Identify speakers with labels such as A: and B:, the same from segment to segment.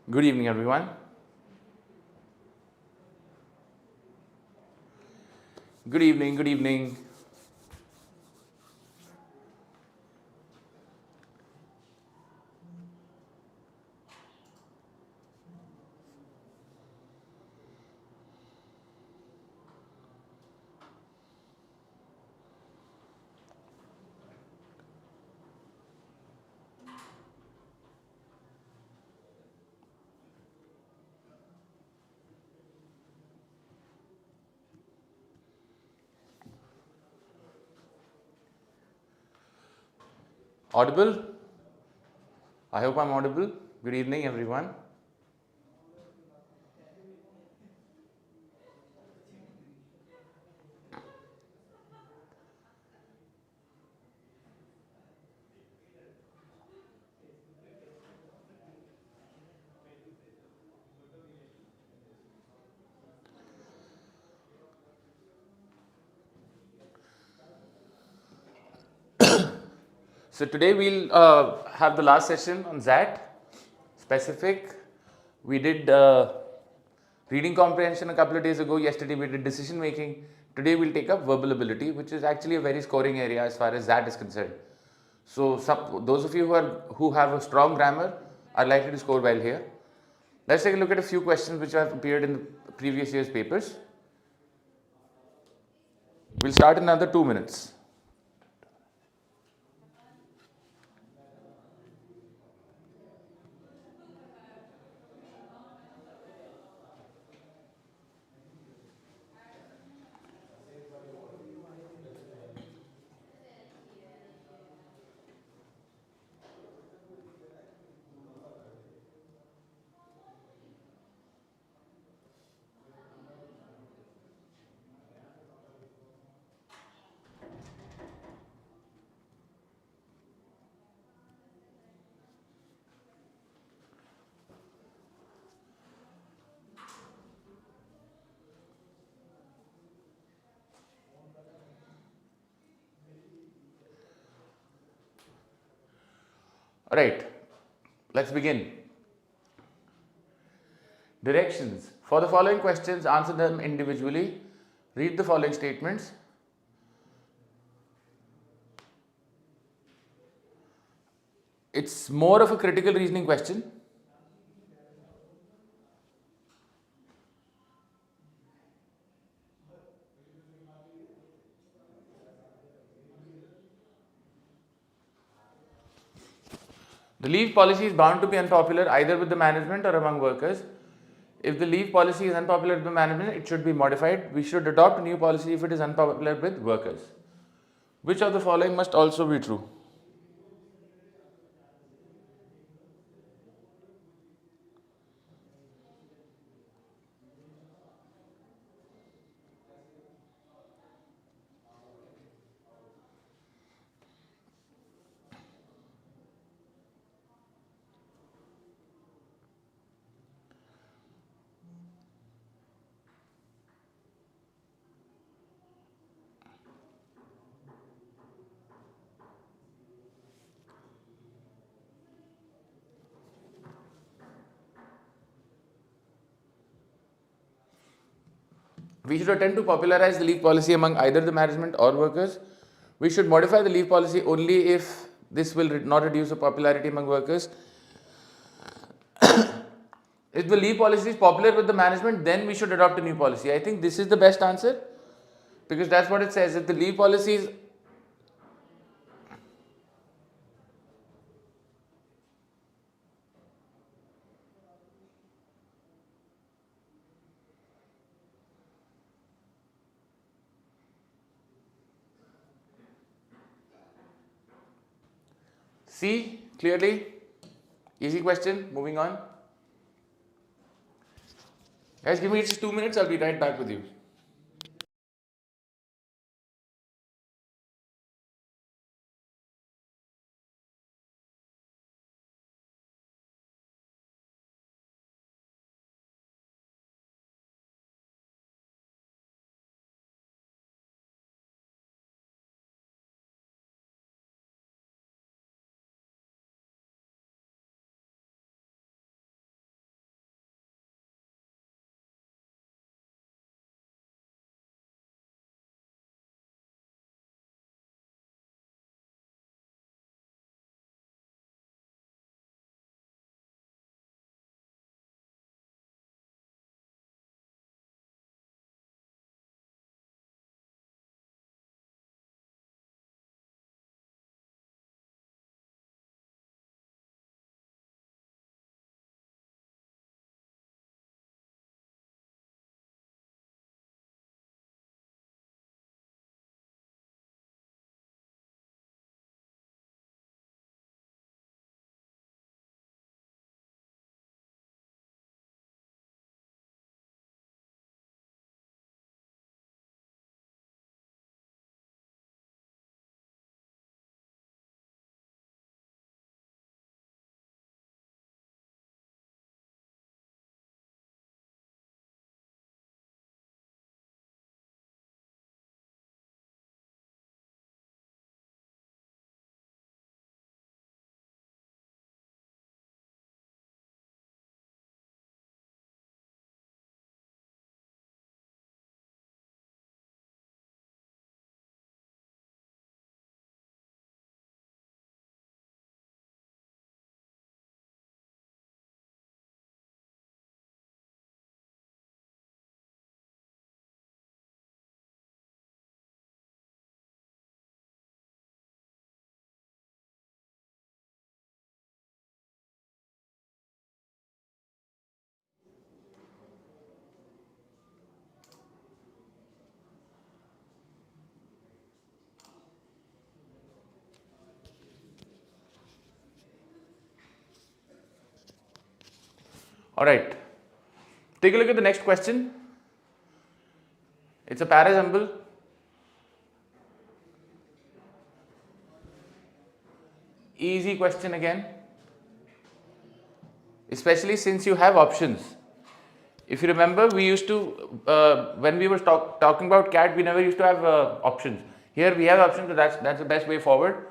A: Good evening, everyone. Good evening, good evening. Audible? I hope I'm audible. Good evening, everyone. So today we'll have the last session on XAT specific. We did reading comprehension a couple of days ago. Yesterday we did decision making. Today we'll take up verbal ability, which is actually a very scoring area as far as XAT is concerned. So those of you who have a strong grammar are likely to score well here. Let's take a look at a few questions which have appeared in the previous year's papers. We'll start in another 2 minutes. All right, let's begin. Directions. For the following questions, answer them individually. Read the following statements. It's more of a critical reasoning question. The leave policy is bound to be unpopular either with the management or among workers. If the leave policy is unpopular with the management, it should be modified. We should adopt a new policy if it is unpopular with workers. Which of the following must also be true? We should attempt to popularize the leave policy among either the management or workers. We should modify the leave policy only if this will not reduce the popularity among workers. If the leave policy is popular with the management, then we should adopt a new policy. I think this is the best answer because that's what it says. If the leave policy is C, clearly. Easy question. Moving on. Guys, give me just 2 minutes. I'll be right back with you. Alright, take a look at the next question. It's a parajumble. Easy question again, especially since you have options. If you remember, we used to, when we were talking about CAT, we never used to have options. Here we have options, so that's the best way forward.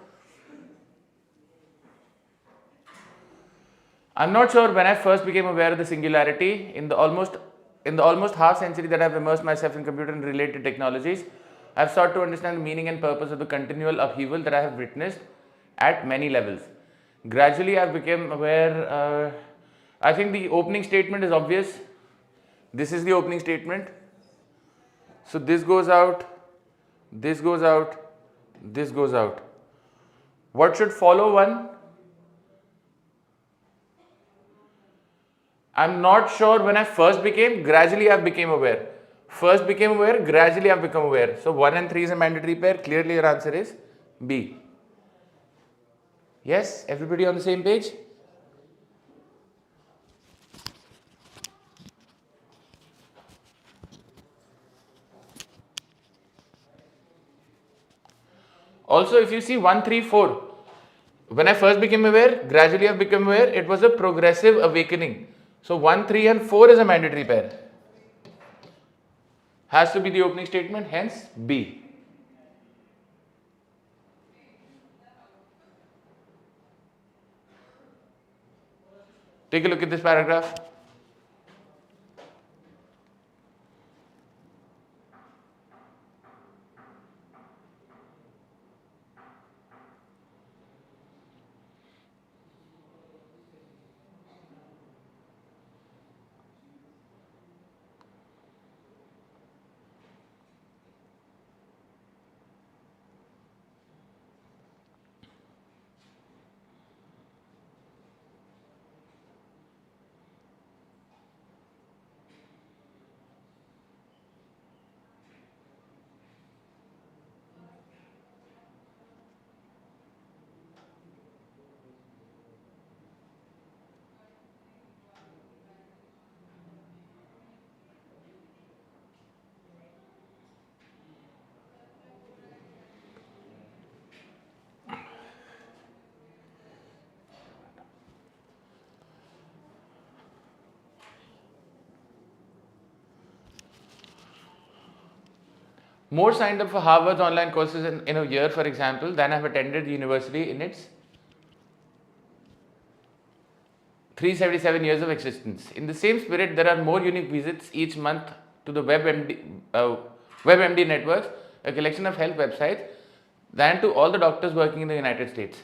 A: I'm not sure when I first became aware of the singularity. In the almost half century that I've immersed myself in computer and related technologies, I've sought to understand the meaning and purpose of the continual upheaval that I have witnessed at many levels. Gradually, I've become aware. I think the opening statement is obvious. This is the opening statement. So this goes out, this goes out, this goes out. What should follow? One, I'm not sure when I first became, gradually I've become aware. First became aware, gradually I've become aware. So 1 and 3 is a mandatory pair. Clearly your answer is B. Yes, everybody on the same page? Also, if you see 1, 3, 4, when I first became aware, gradually I've become aware, it was a progressive awakening. So 1, 3 and 4 is a mandatory pair. Has to be the opening statement, hence B. Take a look at this paragraph. More signed up for Harvard's online courses in a year, for example, than have attended the university in its 377 years of existence. In the same spirit, there are more unique visits each month to the WebMD networks, a collection of health websites, than to all the doctors working in the United States.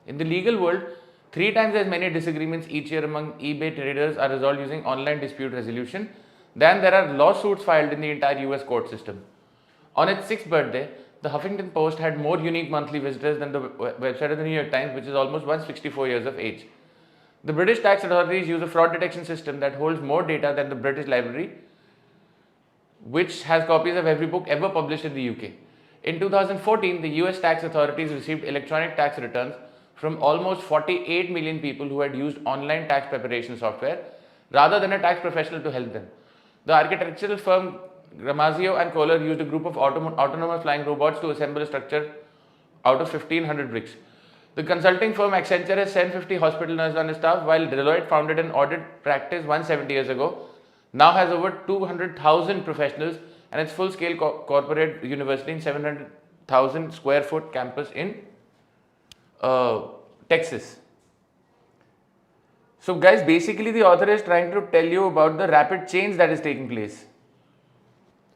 A: In the legal world, 3 times as many disagreements each year among eBay traders are resolved using online dispute resolution than there are lawsuits filed in the entire US court system. On its 6th birthday, the Huffington Post had more unique monthly visitors than the website of the New York Times, which is almost 164 years of age. The British tax authorities use a fraud detection system that holds more data than the British Library, which has copies of every book ever published in the UK. In 2014, the US tax authorities received electronic tax returns from almost 48 million people who had used online tax preparation software rather than a tax professional to help them. The architectural firm Gramazio and Kohler used a group of autonomous flying robots to assemble a structure out of 1500 bricks. The consulting firm Accenture has 750 hospital nurses on its staff, while Deloitte, founded an audit practice 170 years ago, now has over 200,000 professionals and its full-scale corporate university in 700,000 square foot campus in Texas. So guys, basically the author is trying to tell you about the rapid change that is taking place.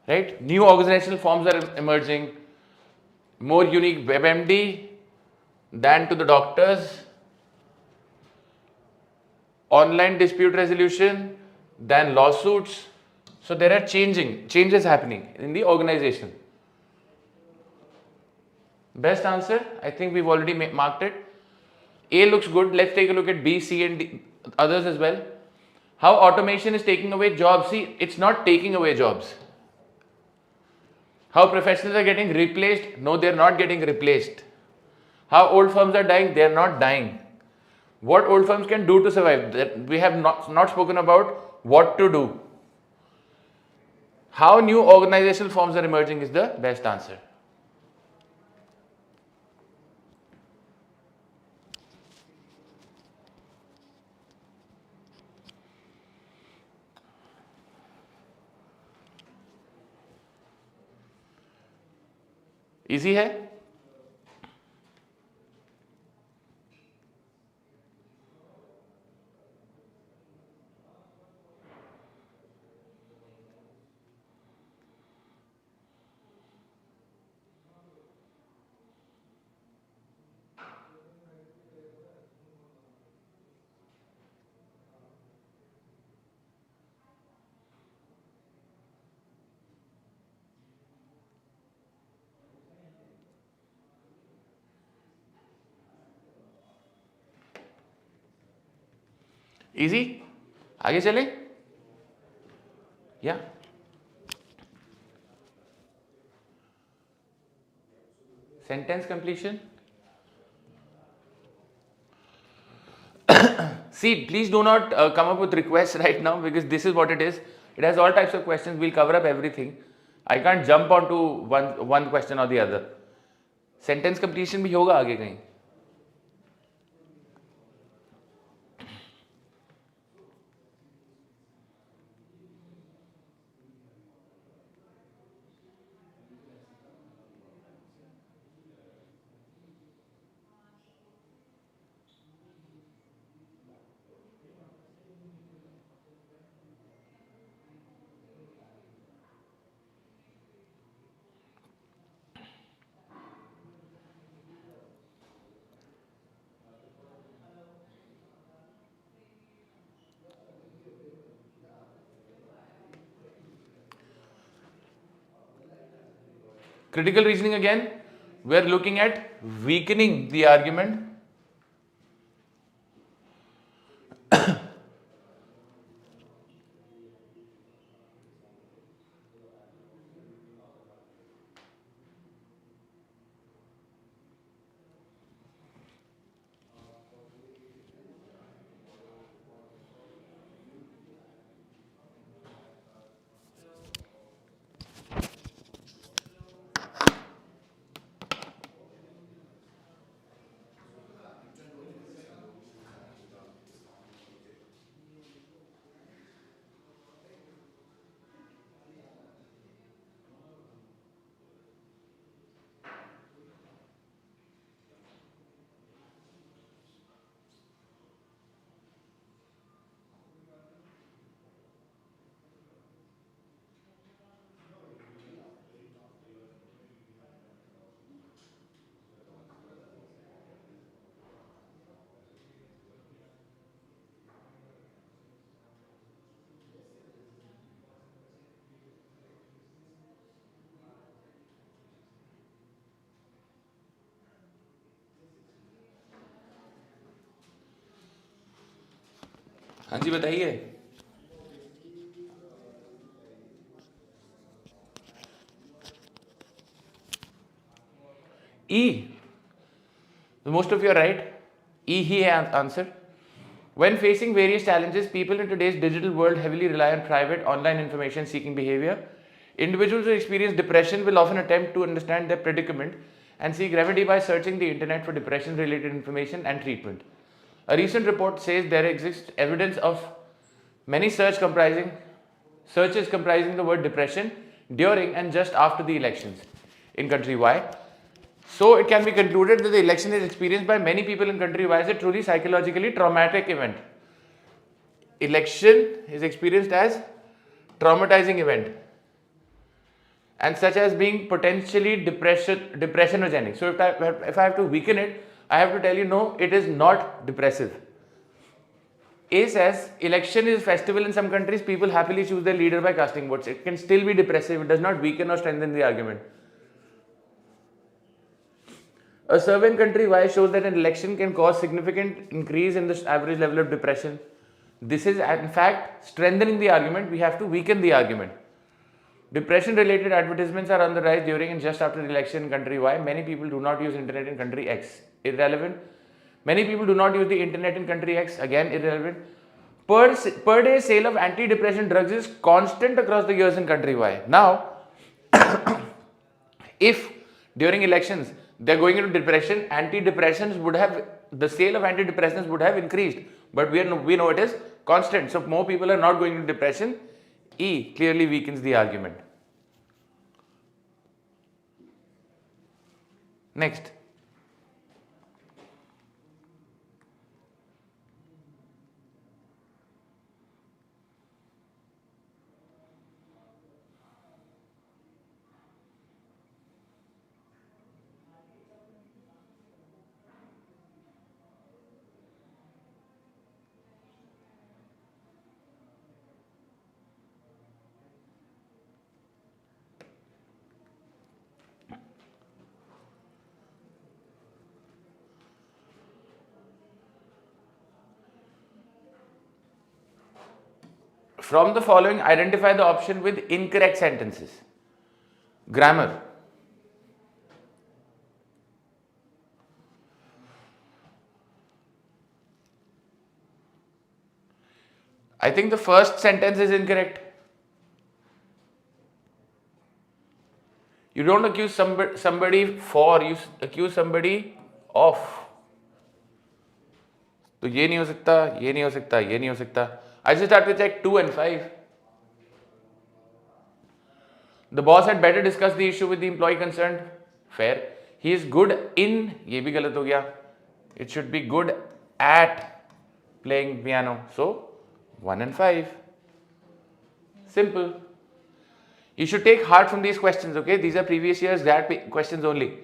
A: Right? New organizational forms are emerging, more unique WebMD than to the doctors, online dispute resolution than lawsuits. So there are changes happening in the organization. Best answer, I think we've already marked it. A looks good. Let's take a look at B, C and D, others as well. How automation is taking away jobs. See, it's not taking away jobs. How professionals are getting replaced? No, they're not getting replaced. How old firms are dying? They're not dying. What old firms can do to survive. We have not spoken about what to do. How new organizational forms are emerging is the best answer. Easy है? Easy आगे चले या sentence completion see please do not come up with requests right now because this is what it is. It has all types of questions. We'll cover up everything. I can't jump onto one question or the other. Sentence completion भी होगा आगे कहीं. Critical reasoning again, we are looking at weakening the argument. हाँ जी बताइए. E. Most of you are right. E ही है answer. When facing various challenges, people in today's digital world heavily rely on private online information seeking behavior. Individuals who experience depression will often attempt to understand their predicament and seek remedy by searching the internet for depression related information and treatment. A recent report says there exists evidence of many searches comprising the word depression during and just after the elections in country Y. So it can be concluded that the election is experienced by many people in country Y as a truly psychologically traumatic event. Election is experienced as traumatizing event and such as being potentially depressionogenic. So if I have to weaken it, I have to tell you no, it is not depressive. A says election is a festival in some countries, people happily choose their leader by casting votes. It can still be depressive, it does not weaken or strengthen the argument. A survey in country Y shows that an election can cause significant increase in the average level of depression. This is in fact strengthening the argument. We have to weaken the argument. Depression related advertisements are on the rise during and just after the election in country Y. Many people do not use internet in country X. Irrelevant. Many people do not use the internet in country X. Again, irrelevant. Per day sale of antidepressant drugs is constant across the years in country Y. Now, if during elections they're going into depression, antidepressants would have, the sale of antidepressants would have increased. But we know it is constant. So more people are not going into depression. E clearly weakens the argument. Next. From the following, identify the option with incorrect sentences. Grammar. I think the first sentence is incorrect. You don't accuse somebody for, you accuse somebody of. तो ये नहीं हो सकता, ये नहीं हो सकता, ये नहीं हो सकता. I just have to check 2 and 5. The boss had better discuss the issue with the employee concerned. Fair. He is good in, ये भी गलत हो गया. It should be good at playing piano. So 1 and 5. Simple. You should take heart from these questions, okay? These are previous years XAT questions only.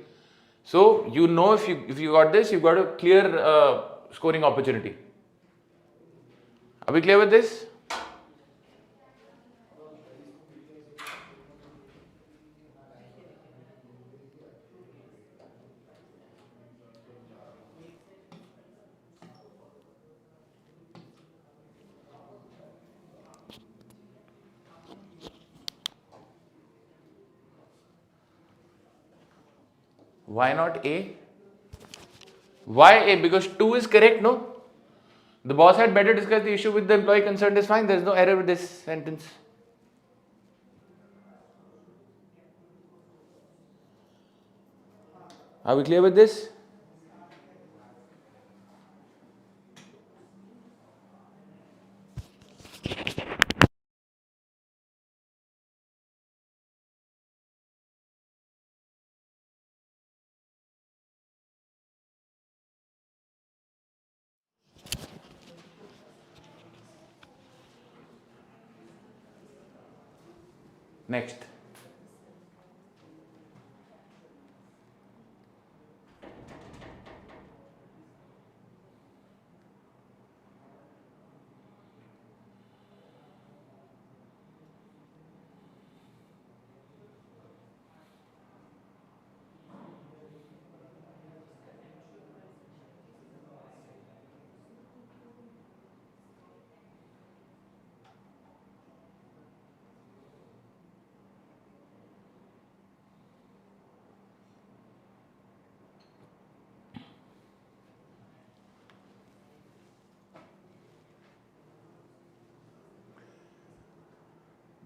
A: So you know if you got this, you've got a clear scoring opportunity. Are we clear with this? Why not A? Why A? Because 2 is correct, no? The boss had better discuss the issue with the employee concerned is fine. There is no error with this sentence. Are we clear with this? Next.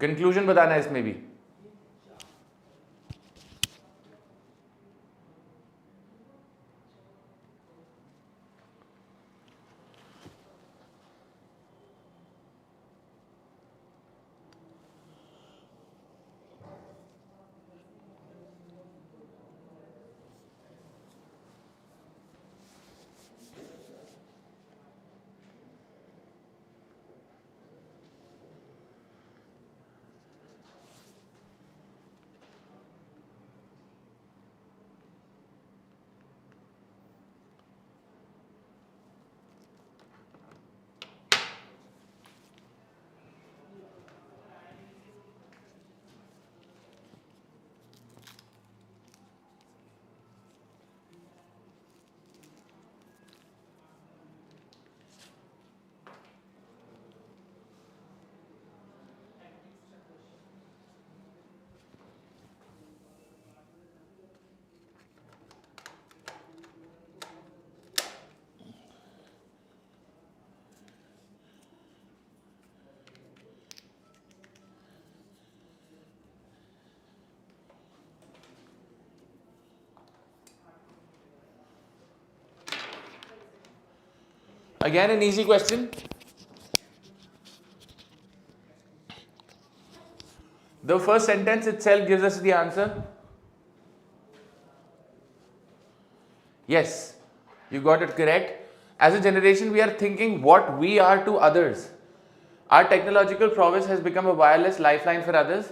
A: Conclusion बताना है इसमें भी. Again, an easy question. The first sentence itself gives us the answer. Yes, you got it correct. As a generation, we are thinking what we are to others. Our technological prowess has become a wireless lifeline for others.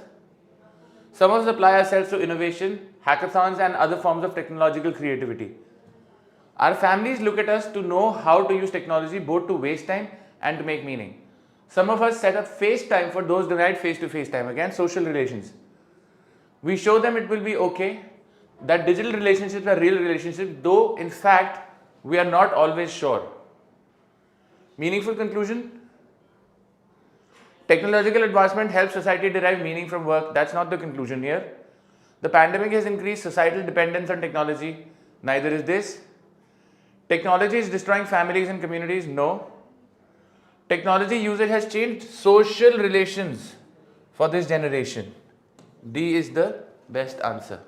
A: Some of us apply ourselves to innovation, hackathons, and other forms of technological creativity. Our families look at us to know how to use technology both to waste time and to make meaning. Some of us set up FaceTime for those denied face-to-face time. Again, social relations. We show them it will be okay, that digital relationships are real relationships, though in fact we are not always sure. Meaningful conclusion. Technological advancement helps society derive meaning from work. That's not the conclusion here. The pandemic has increased societal dependence on technology. Neither is this. Technology is destroying families and communities. No. Technology usage has changed social relations for this generation. D is the best answer.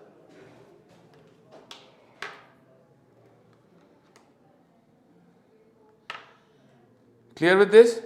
A: Clear with this?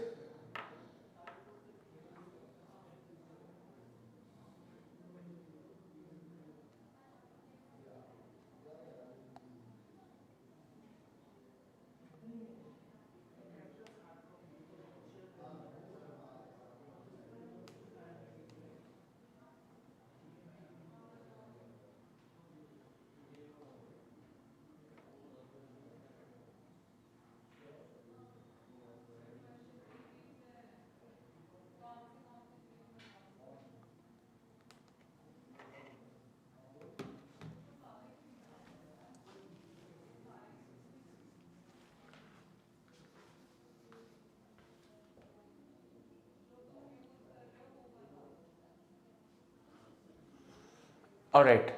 A: All right.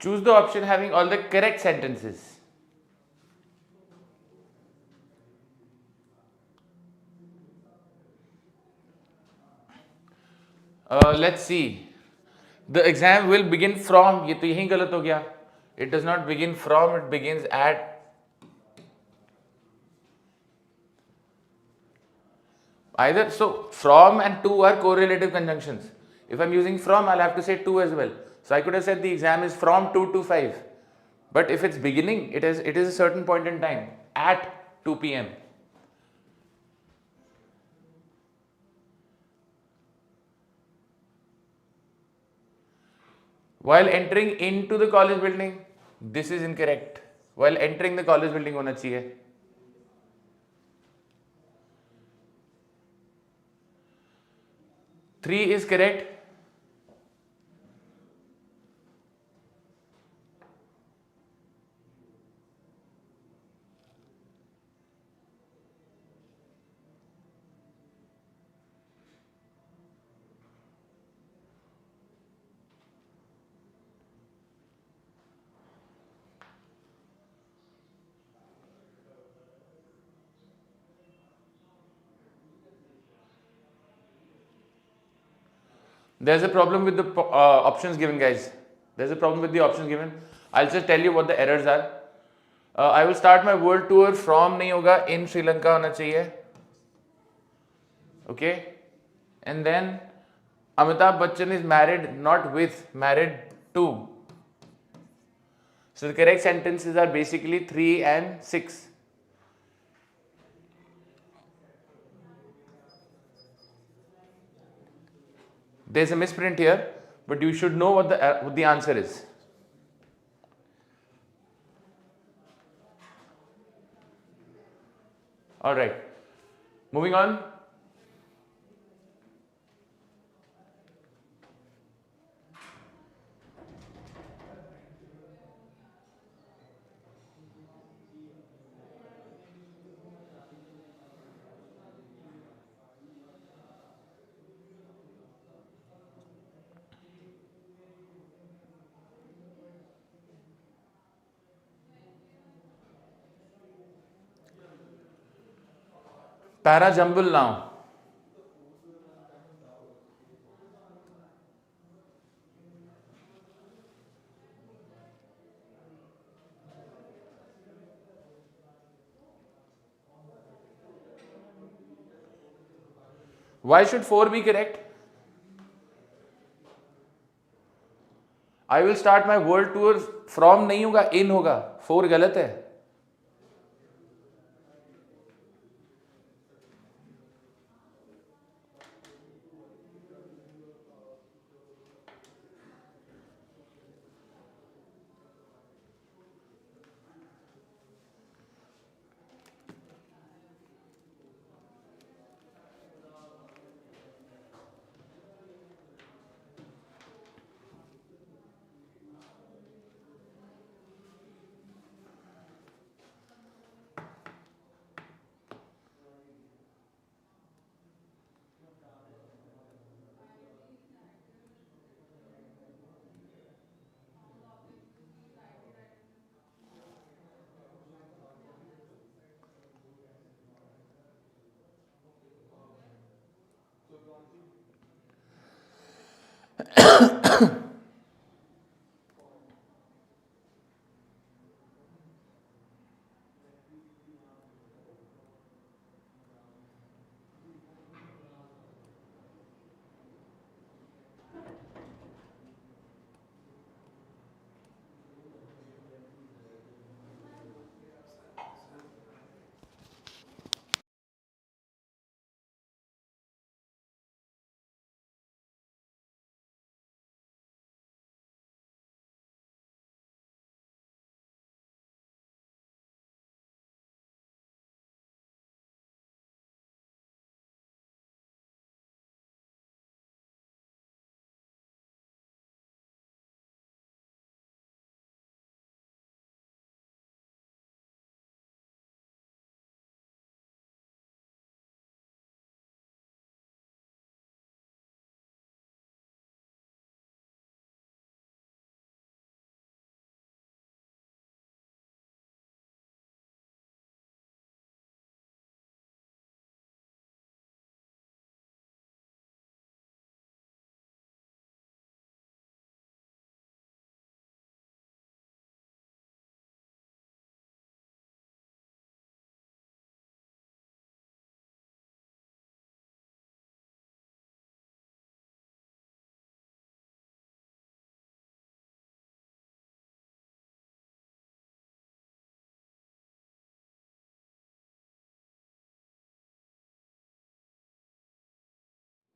A: Choose the option having all the correct sentences. Let's see. The exam will begin from, ये तो यहीं गलत हो गया. It does not begin from, it begins at. Either, so from and to are correlative conjunctions. If I'm using from, I'll have to say to as well. So I could have said the exam is from 2 to 5. But if it's beginning, it is a certain point in time, at 2 p.m. While entering into the college building, this is incorrect. While entering the college building होना चाहिए. Three is correct. There's a problem with the options given, guys. There's a problem with the options given. I'll just tell you what the errors are. I will start my world tour from नहीं होगा, in Sri Lanka होना चाहिए. Okay, and then Amitabh Bachchan is married, not with, married to. So the correct sentences are basically 3 and 6. There's a misprint here, but you should know what the answer is. All right. Moving on. Para jumble now. Why should 4 be correct? I will start my world tour from नहीं होगा, in होगा. 4 गलत है.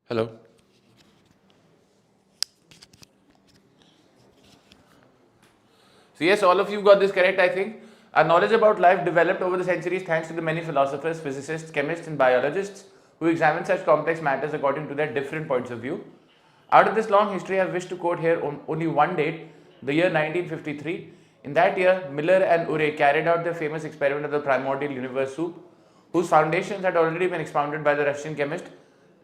A: Hello. So yes, all of you got this correct, I think. Our knowledge about life developed over the centuries thanks to the many philosophers, physicists, chemists and biologists who examined such complex matters according to their different points of view. Out of this long history, I wish to quote here only one date, the year 1953. In that year, Miller and Urey carried out their famous experiment of the primordial universe soup, whose foundations had already been expounded by the Russian chemist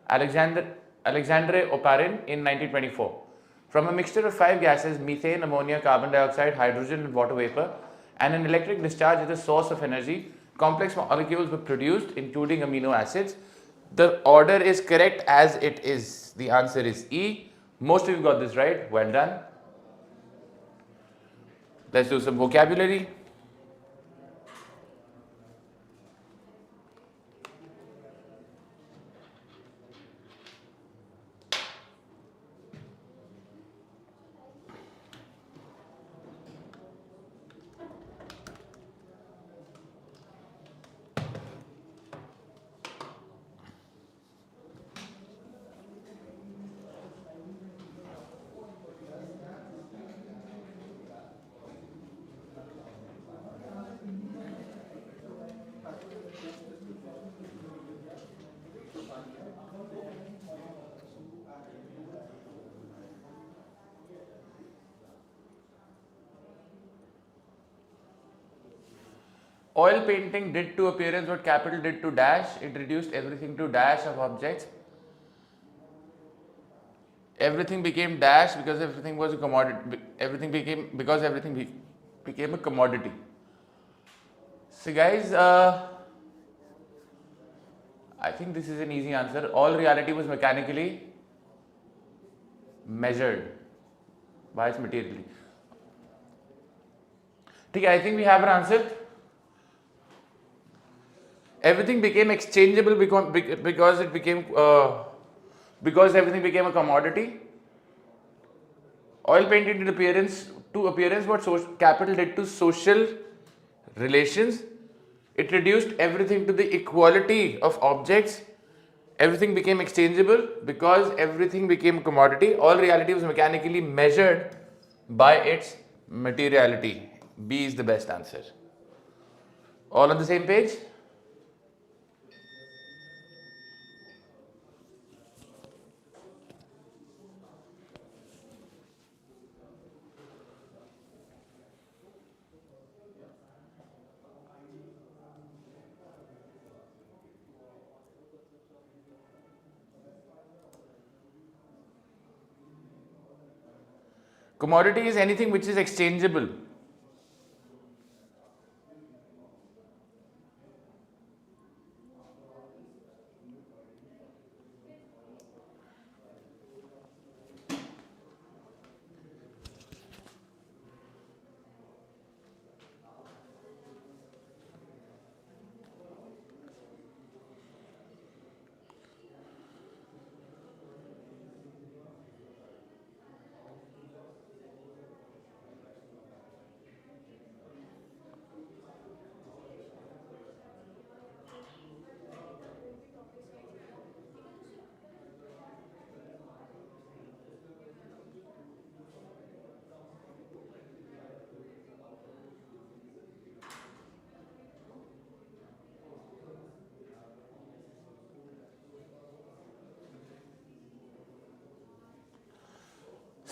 A: Alexander Oparin in 1924. From a mixture of 5 gases, methane, ammonia, carbon dioxide, hydrogen and water vapor, and an electric discharge as a source of energy, complex molecules were produced, including amino acids. The order is correct as it is. The answer is E. Most of you got this right. Well done. Let's do some vocabulary. Oil painting did to appearance what capital did to dash. It reduced everything to dash of objects. Everything became dash because everything was a commodity. Everything became because everything became a commodity. So guys, I think this is an easy answer. All reality was mechanically measured by its materially. Okay, I think we have an answer. Everything became exchangeable because it became because everything became a commodity. Oil painting did appearance what capital did to social relations. It reduced everything to the equality of objects. Everything became exchangeable because everything became a commodity. All reality was mechanically measured by its materiality. B is the best answer. All on the same page? Commodity is anything which is exchangeable.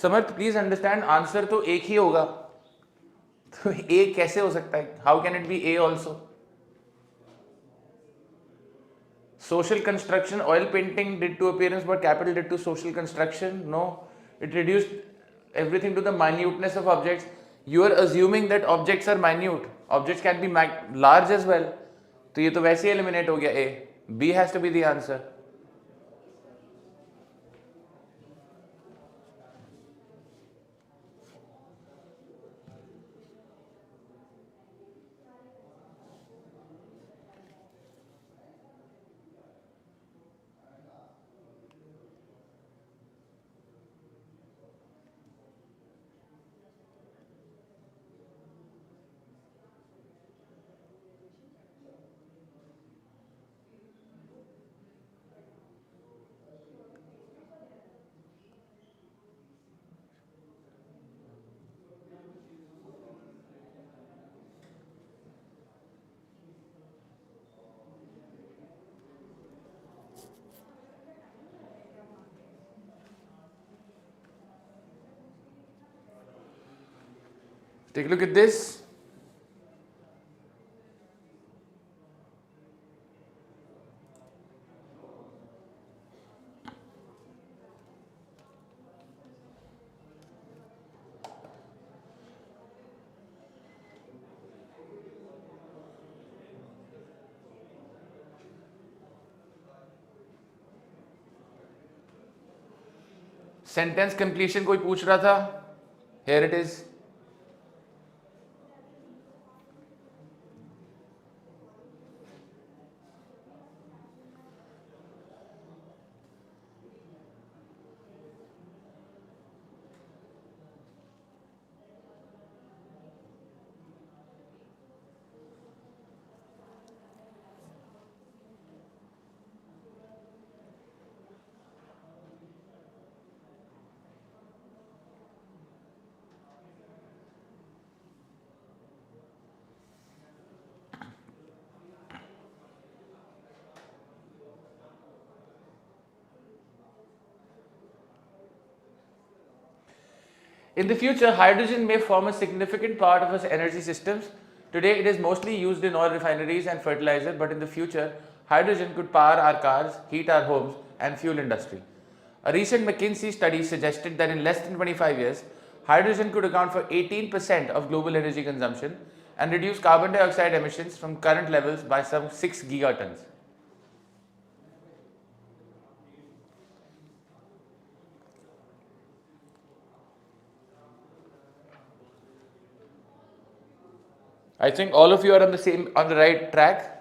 A: Samarth please understand answer तो एक ही होगा तो ए कैसे हो सकता है how can it be A also social construction oil painting did to appearance what capital did to social construction no it reduced everything to the minuteness of objects you are assuming that objects are minute objects can be large as well तो ये तो वैसे ही eliminate हो गया A B has to be the answer Take a look at this. Sentence completion कोई पूछ रहा था here it is In the future, hydrogen may form a significant part of our energy systems. Today, it is mostly used in oil refineries and fertilizer, but in the future, hydrogen could power our cars, heat our homes, and fuel industry. A recent McKinsey study suggested that in less than 25 years, hydrogen could account for 18% of global energy consumption and reduce carbon dioxide emissions from current levels by some 6 gigatons. I think all of you are on the right track.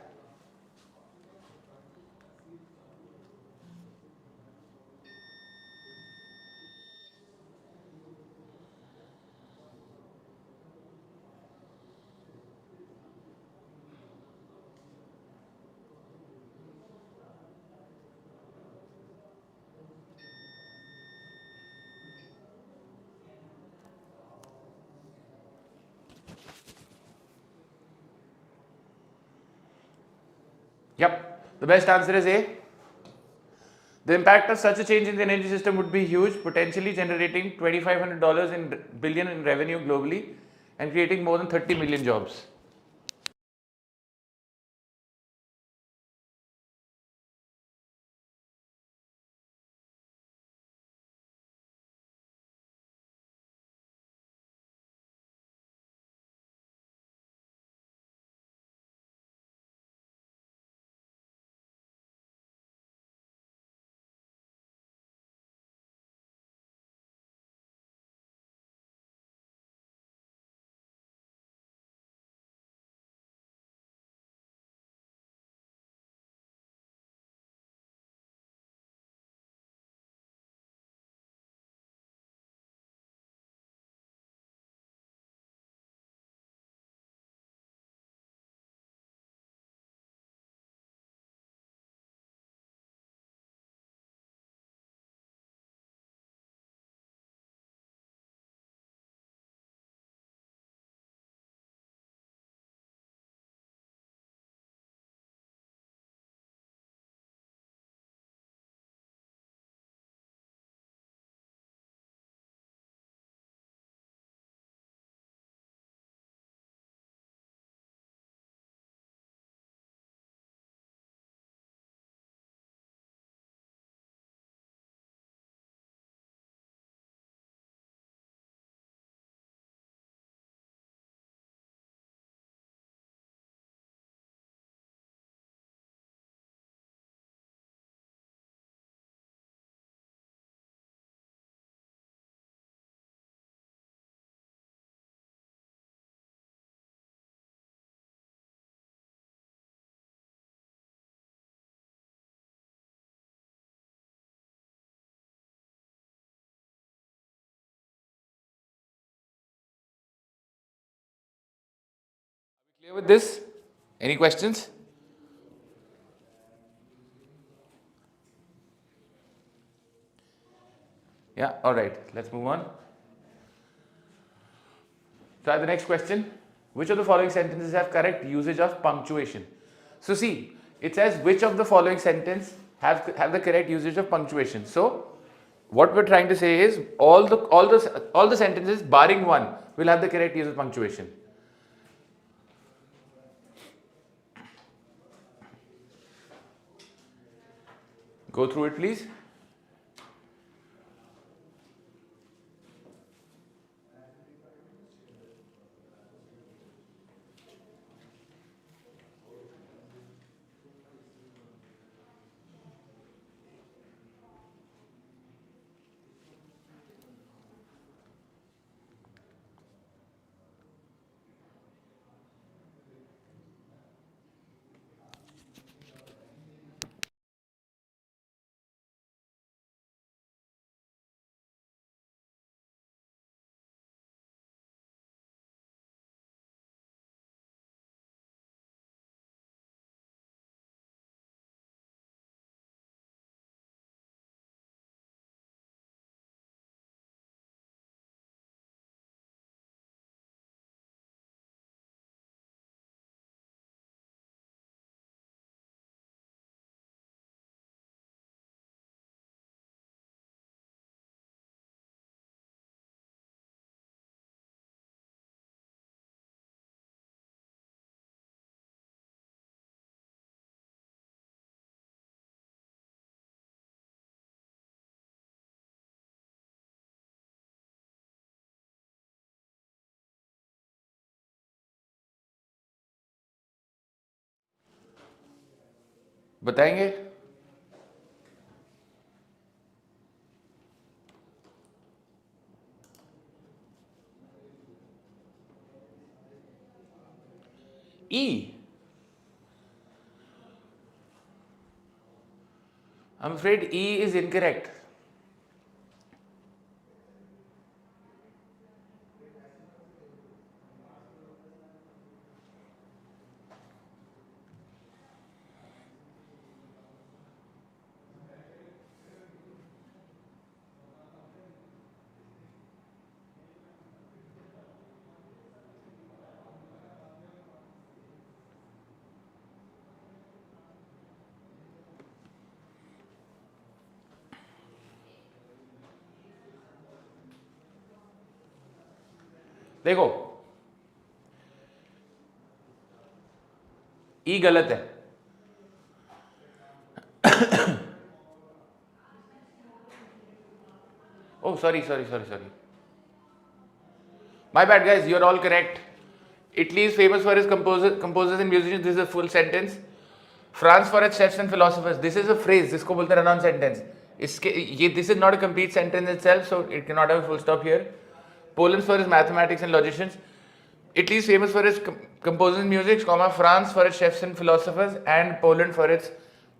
A: Yep, the best answer is A. The impact of such a change in the energy system would be huge, potentially generating $2,500 in billion in revenue globally and creating more than 30 million jobs. Clear with this? Any questions? Yeah, all right, let's move on. Try the next question. Which of the following sentences have correct usage of punctuation? So see, it says which of the following sentence have the correct usage of punctuation. So what we're trying to say is all the sentences barring one will have the correct use of punctuation. Go through it, please. बताएंगे? E. I'm afraid E is incorrect. देखो, ई गलत है. Oh, sorry. My bad, guys. You're all correct. Italy is famous for its composers and musicians. This is a full sentence. France for its chefs and philosophers. This is a phrase. जिसको बोलते हैं run-on sentence. This is not a complete sentence itself, so it cannot have a full stop here. Poland for its mathematics and logicians. Italy is famous for its composers and music, France for its chefs and philosophers, and Poland for its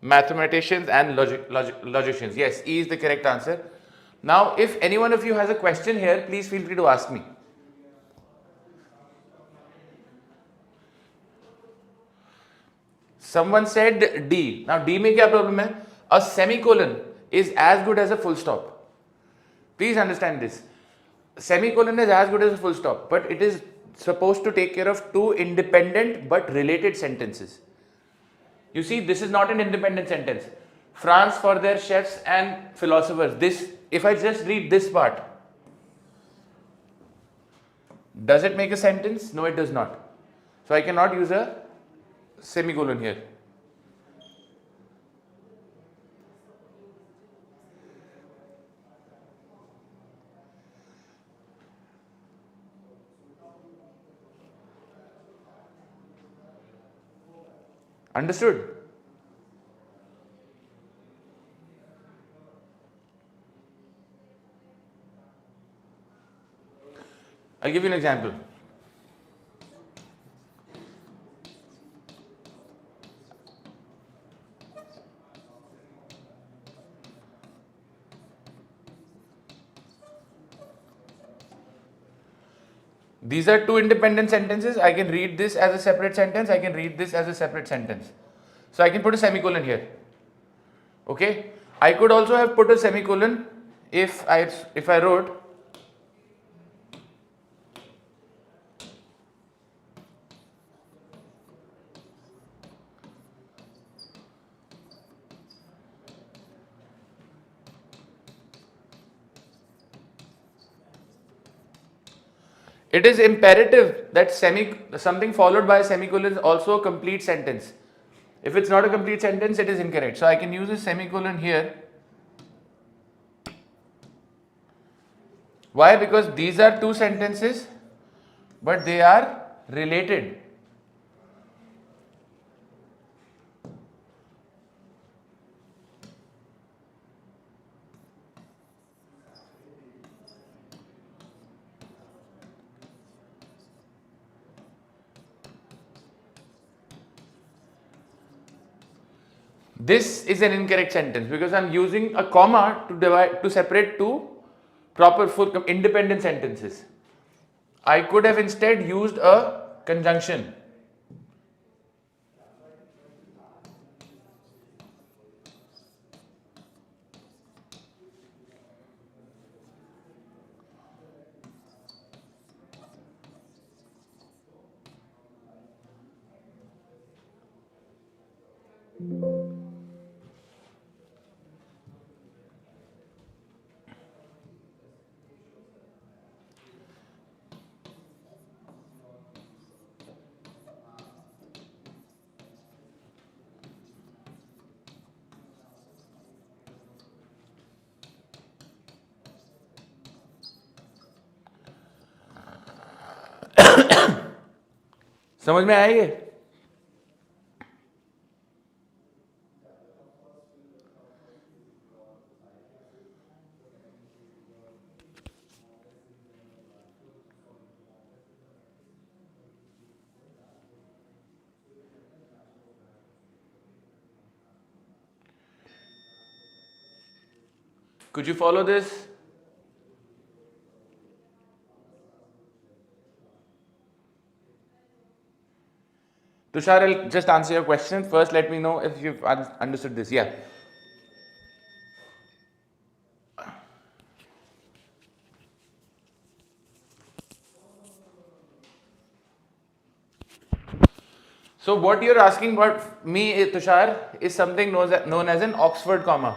A: mathematicians and logicians. Yes, E is the correct answer. Now, if any one of you has a question here, please feel free to ask me. Someone said D. Now, D में क्या problem है? A semicolon is as good as a full stop. Please understand this. Semicolon is as good as a full stop, but it is supposed to take care of two independent but related sentences. You see, this is not an independent sentence. France for their chefs and philosophers. This, if I just read this part, does it make a sentence? No, it does not. So I cannot use a semicolon here. Understood? I'll give you an example. These are two independent sentences. I can read this as a separate sentence. I can read this as a separate sentence. So I can put a semicolon here. Okay. I could also have put a semicolon if I wrote it is imperative that something followed by a semicolon is also a complete sentence. If it's not a complete sentence, it is incorrect. So I can use a semicolon here. Why? Because these are two sentences, but they are related. This is an incorrect sentence because I'm using a comma to separate two proper full independent sentences. I could have instead used a conjunction. समझ में आएगी? Could you follow this? Tushar, I'll just answer your question. First, let me know if you've understood this. Yeah. So what you're asking about me, Tushar, is something known as an Oxford comma.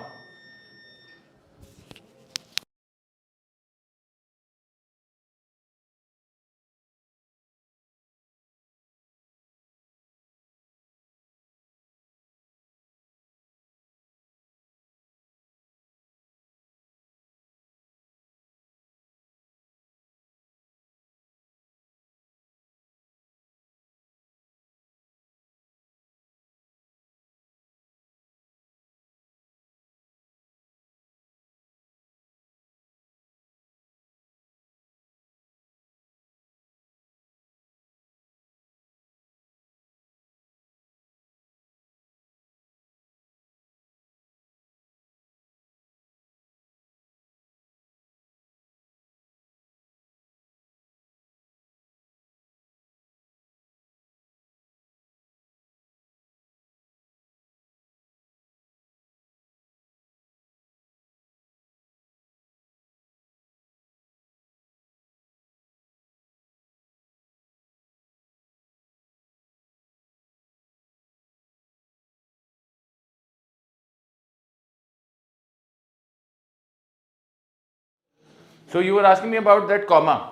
A: So you were asking me about that comma.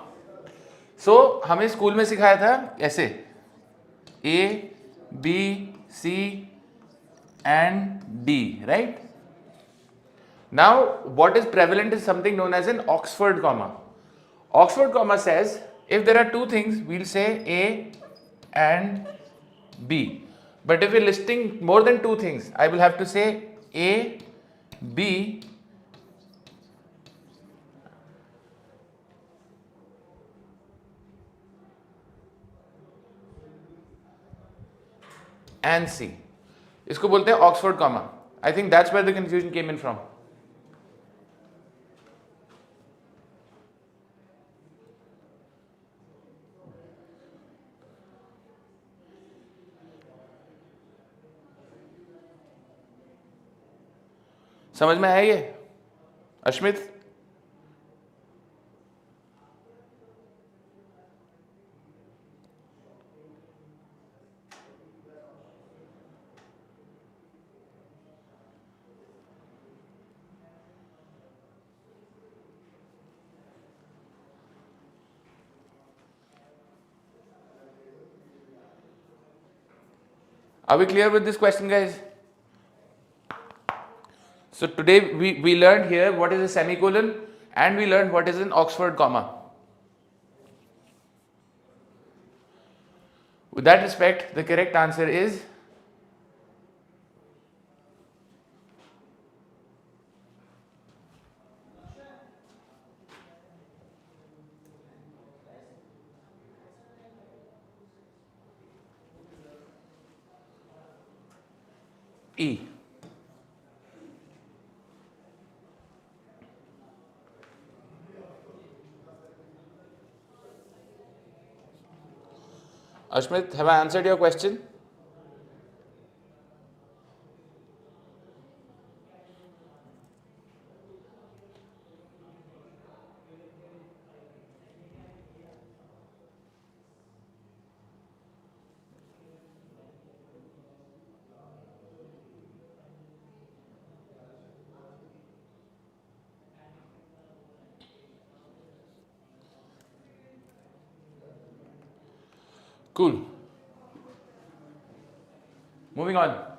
A: So हमें school में सिखाया था ऐसे A, B, C and D, right? Now what is prevalent is something known as an Oxford comma. Oxford comma says if there are two things, we'll say A and B. But if we're listing more than two things, I will have to say A, B, and C. इसको बोलते हैं Oxford comma. I think that's where the confusion came in from. समझ में आया ये Ashmit? Are we clear with this question, guys? So today we learned here what is a semicolon and we learned what is an Oxford comma. With that respect, the correct answer is E. Ashmit, have I answered your question? Cool. Moving on.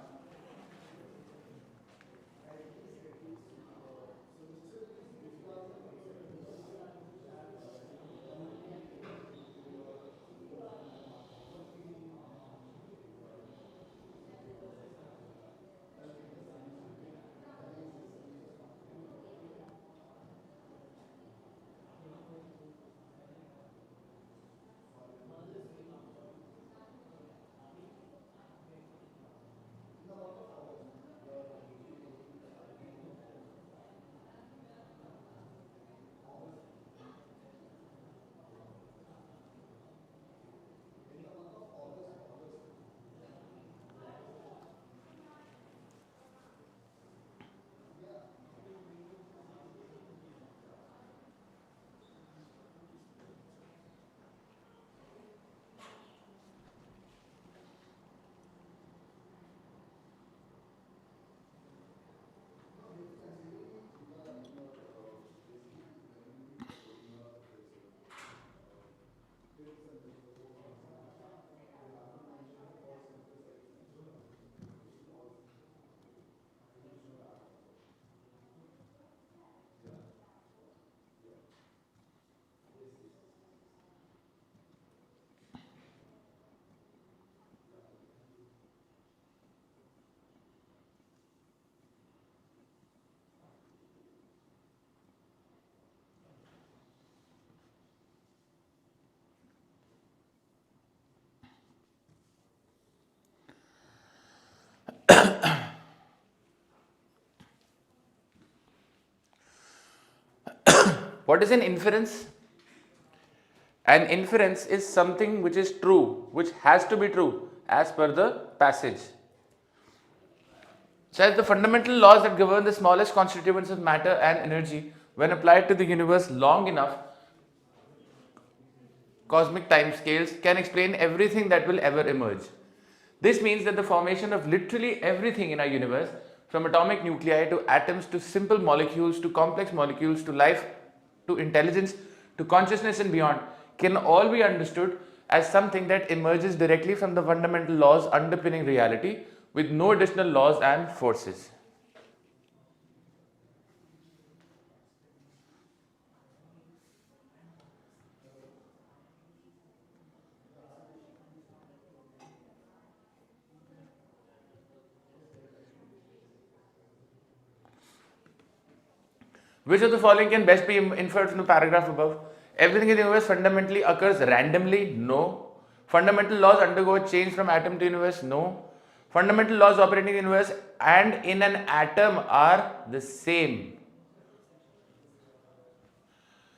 A: What is an inference? An inference is something which is true, which has to be true as per the passage. So as the fundamental laws that govern the smallest constituents of matter and energy, when applied to the universe long enough, cosmic time scales, can explain everything that will ever emerge. This means that the formation of literally everything in our universe, from atomic nuclei to atoms to simple molecules to complex molecules to life to intelligence to consciousness and beyond, can all be understood as something that emerges directly from the fundamental laws underpinning reality with no additional laws and forces. Which of the following can best be inferred from the paragraph above? Everything in the universe fundamentally occurs randomly? No. Fundamental laws undergo a change from atom to universe? No. Fundamental laws operating in the universe and in an atom are the same.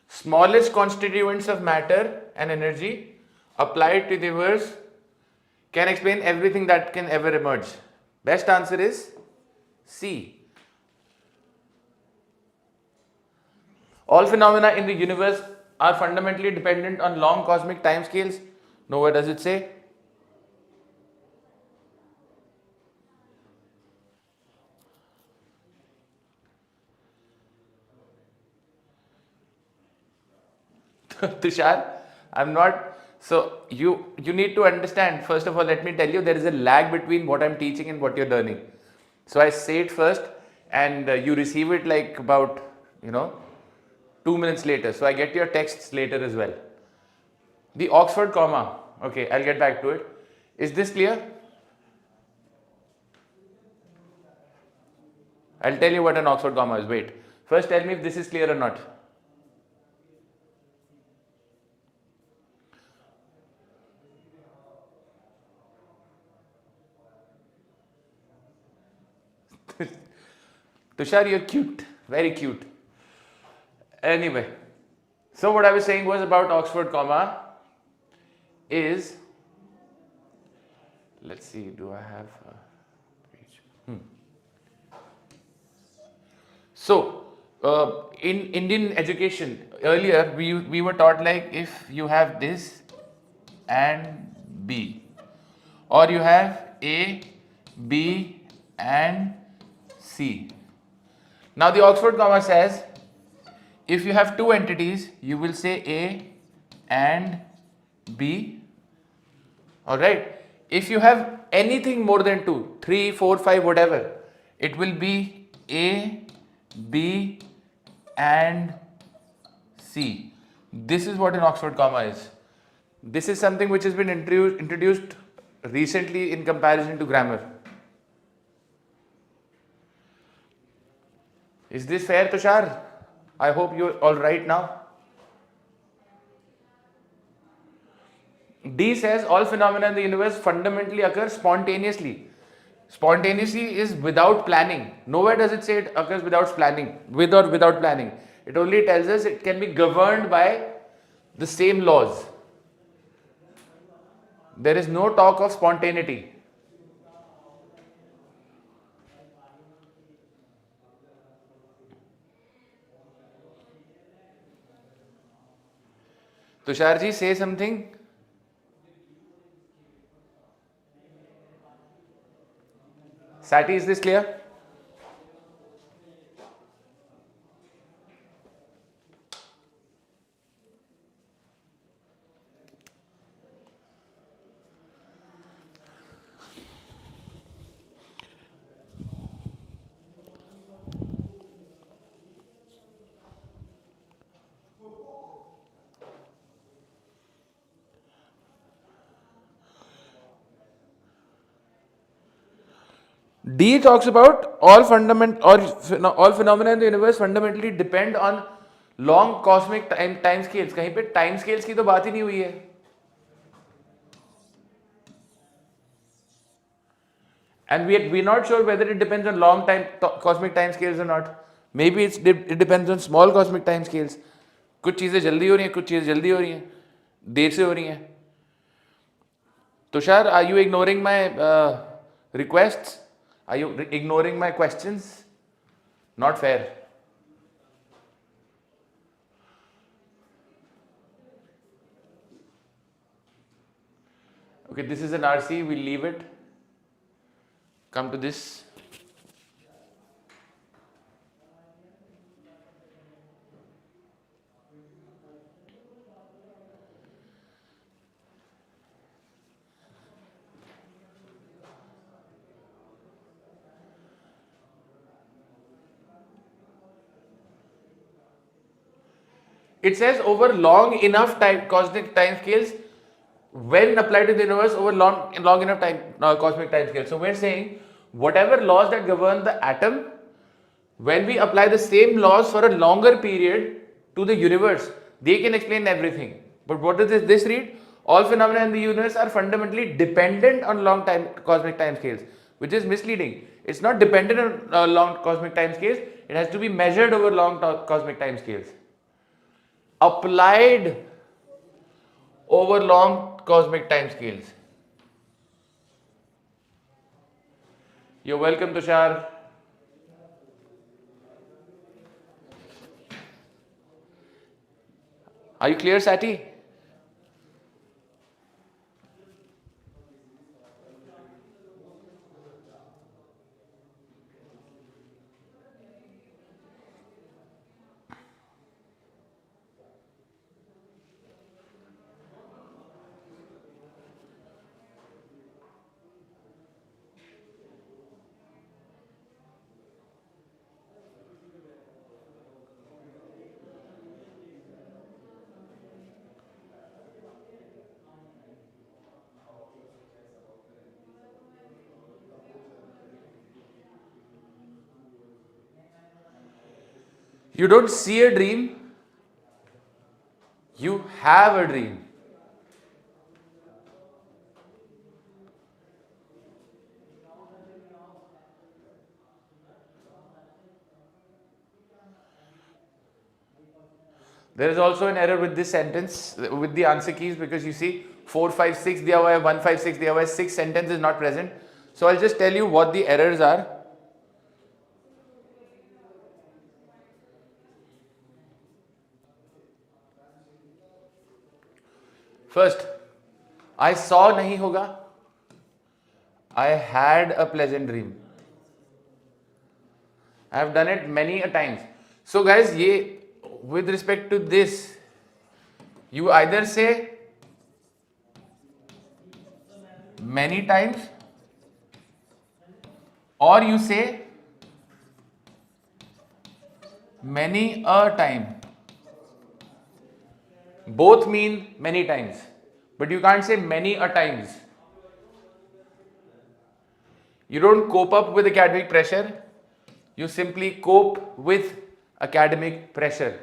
A: Smallest constituents of matter and energy applied to the universe can explain everything that can ever emerge. Best answer is C. All phenomena in the universe are fundamentally dependent on long cosmic time scales. Nowhere does it say. Tushar, I'm not. So you need to understand. First of all, let me tell you, there is a lag between what I'm teaching and what you're learning. So I say it first, and you receive it like about 2 minutes later. So I get your texts later as well. The Oxford comma. Okay, I'll get back to it. Is this clear? I'll tell you what an Oxford comma is. Wait. First tell me if this is clear or not. Tushar, you're cute. Very cute. Anyway, so what I was saying was about Oxford comma is, let's see, do I have a page? So, in Indian education, earlier we were taught like if you have this and B, or you have A, B and C. Now the Oxford comma says if you have two entities, you will say A and B. Alright. If you have anything more than two, 3, 4, 5, whatever, it will be A, B and C. This is what an Oxford comma is. This is something which has been introduced recently in comparison to grammar. Is this fair, Tushar? I hope you're all right now. D says all phenomena in the universe fundamentally occur spontaneously. Spontaneously is without planning. Nowhere does it say it occurs without planning, with or without planning. It only tells us it can be governed by the same laws. There is no talk of spontaneity. Tusharji, say something. Sati, is this clear? D talks about all phenomena in the universe fundamentally depend on long cosmic time scales. कहीं पे time scales की तो बात ही नहीं हुई है. And we're not sure whether it depends on long time cosmic time scales or not. Maybe it depends on small cosmic time scales. कुछ चीज़ें जल्दी हो रही हैं, कुछ चीज़ें जल्दी हो रही हैं, देर से हो रही हैं. Tushar, are you ignoring my requests? Are you ignoring my questions? Not fair. Okay, this is an RC, we'll leave it. Come to this. It says over long enough time, cosmic time scales, when applied to the universe over long enough time, cosmic time scale. So we're saying whatever laws that govern the atom, when we apply the same laws for a longer period to the universe, they can explain everything. But what does this read? All phenomena in the universe are fundamentally dependent on long time cosmic time scales, which is misleading. It's not dependent on long cosmic time scales. It has to be measured over long cosmic time scales. Applied over long cosmic time scales. You're welcome, Tushar. Are you clear, Sati? You don't see a dream, you have a dream. There is also an error with this sentence, with the answer keys, because you see 4, 5, 6 दिया हुआ है, 1, 5, 6 दिया हुआ है, 6 sentence is not present. So I'll just tell you what the errors are. First, I saw नहीं होगा, I had a pleasant dream. I have done it many a times. So guys, ये with respect to this, you either say many times or you say many a time. Both mean many times, but you can't say many a times. You don't cope up with academic pressure, you simply cope with academic pressure.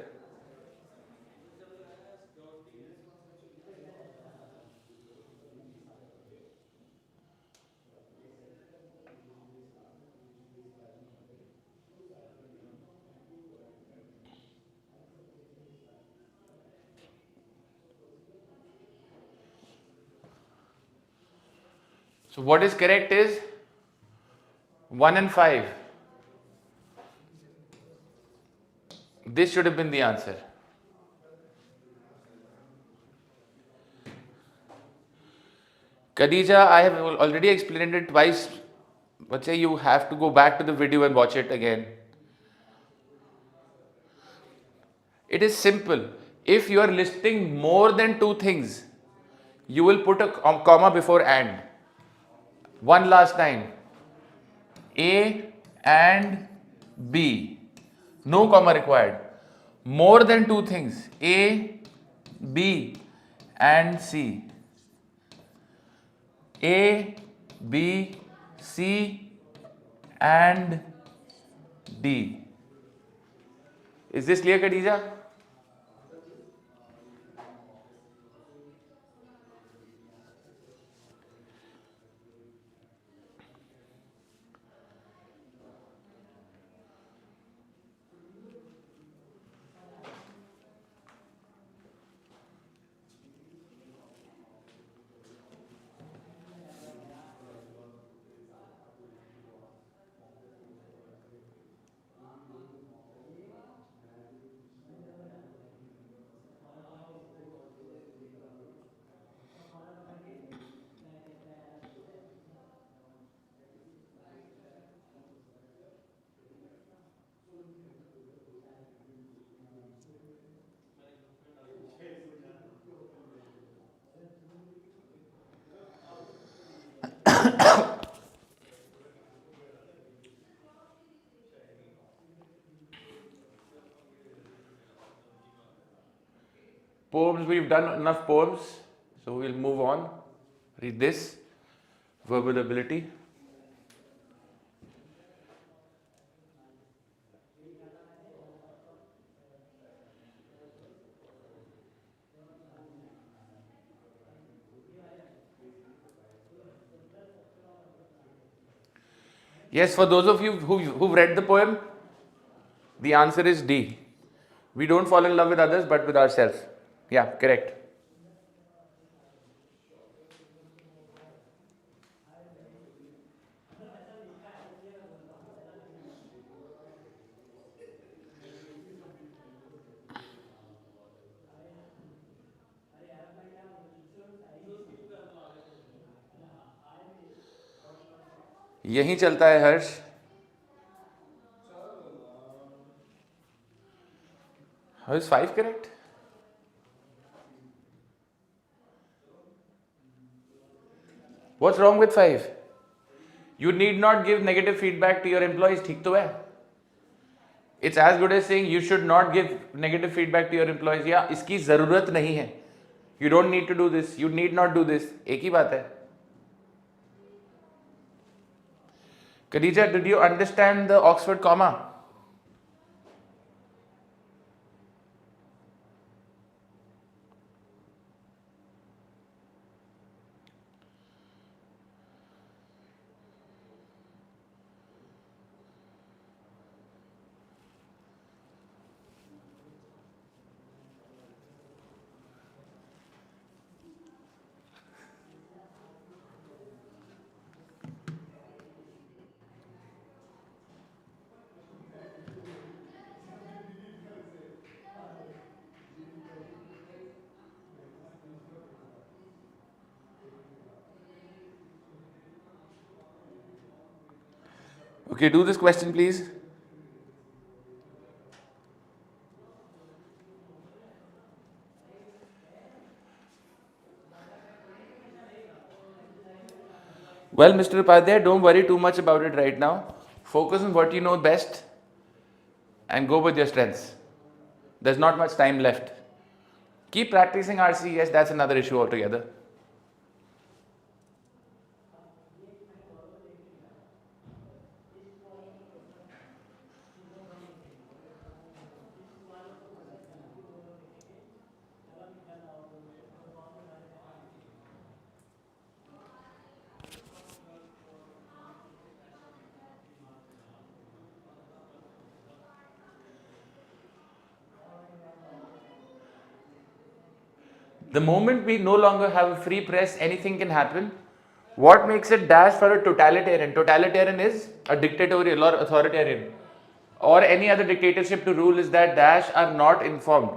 A: So what is correct is 1 and 5. This should have been the answer. Khadija, I have already explained it twice, but say you have to go back to the video and watch it again. It is simple. If you are listing more than two things, you will put a comma before and. One last time. A and B. No comma required. More than two things. A, B and C. A, B, C and D. Is this clear, Khadija? Poems, we've done enough poems, so we'll move on. Read this. Verbal ability. Yes, for those of you who've read the poem, the answer is D. We don't fall in love with others, but with ourselves. Yeah, correct. यहीं चलता है हर्ष. How is 5 correct? What's wrong with 5? You need not give negative feedback to your employees. ठीक तो है. It's as good as saying you should not give negative feedback to your employees. या इसकी जरूरत नहीं है. You don't need to do this. You need not do this. एक ही बात है. Khadija, did you understand the Oxford comma? Okay, do this question, please. Well, Mr. Upadhyay, don't worry too much about it right now. Focus on what you know best and go with your strengths. There's not much time left. Keep practicing RC. Yes, that's another issue altogether. The moment we no longer have a free press, anything can happen. What makes it dash for a totalitarian? Totalitarian is a dictatorial or authoritarian or any other dictatorship to rule is that dash are not informed.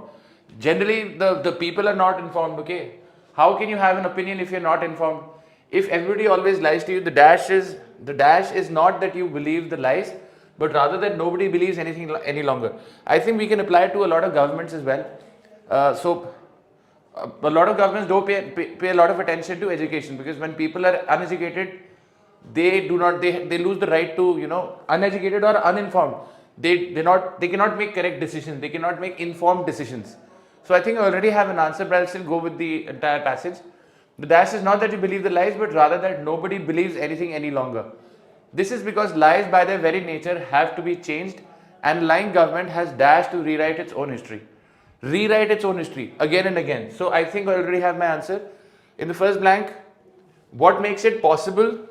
A: Generally, the people are not informed, okay? How can you have an opinion if you're not informed? If everybody always lies to you, the dash is not that you believe the lies, but rather that nobody believes anything any longer. I think we can apply it to a lot of governments as well. A lot of governments don't pay a lot of attention to education because when people are uneducated, they lose the right to, uneducated or uninformed. They cannot make correct decisions. They cannot make informed decisions. So I think I already have an answer, but I'll still go with the entire passage. The dash is not that you believe the lies, but rather that nobody believes anything any longer. This is because lies by their very nature have to be changed, and lying government has dash to rewrite its own history. Rewrite its own history again and again. So I think I already have my answer. In the first blank, what makes it possible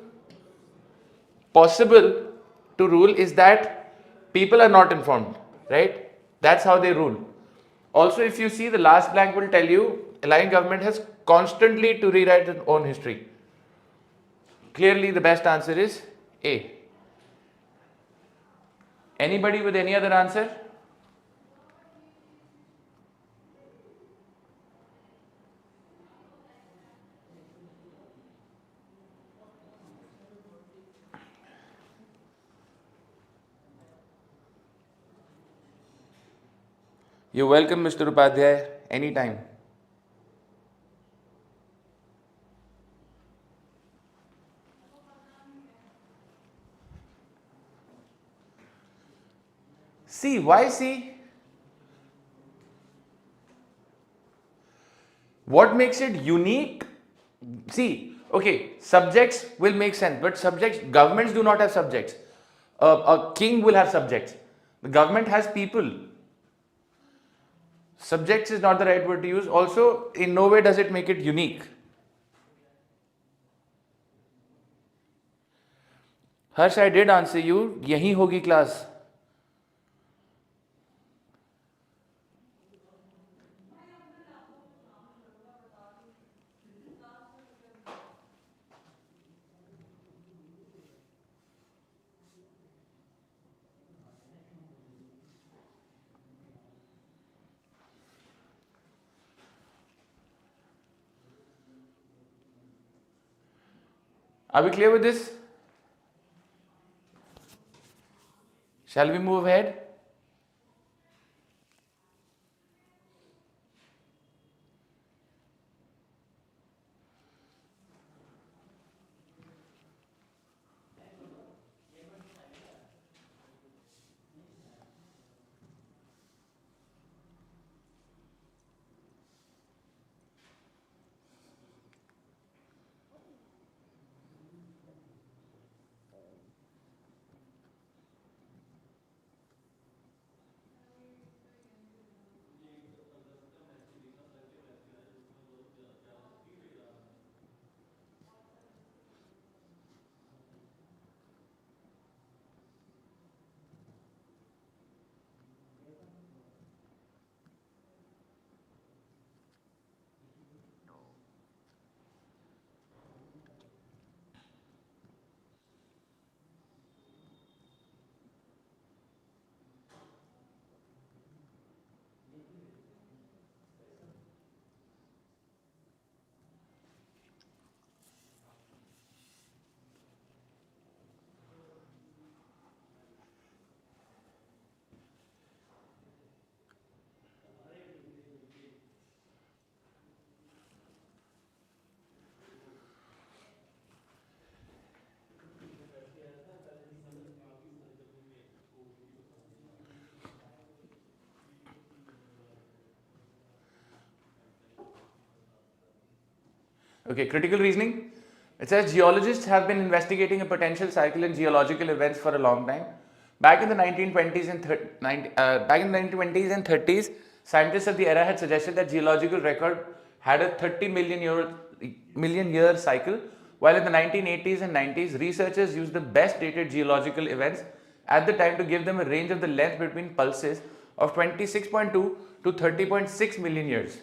A: to rule is that people are not informed, right? That's how they rule. Also, if you see, the last blank will tell you a lying government has constantly to rewrite its own history. Clearly, the best answer is A. Anybody with any other answer? You're welcome, Mr. Upadhyay, anytime. C. Why C? What makes it unique? See, okay, subjects will make sense, but subjects, governments do not have subjects. A king will have subjects. The government has people. Subjects is not the right word to use. Also, in no way does it make it unique. Harsh, I did answer you. Yahi hogi class. Are we clear with this? Shall we move ahead? Okay, critical reasoning. It says geologists have been investigating a potential cycle in geological events for a long time. Back in the 1920s and 30s, scientists of the era had suggested that geological record had a 30 million year cycle, while in the 1980s and 90s, researchers used the best dated geological events at the time to give them a range of the length between pulses of 26.2 to 30.6 million years.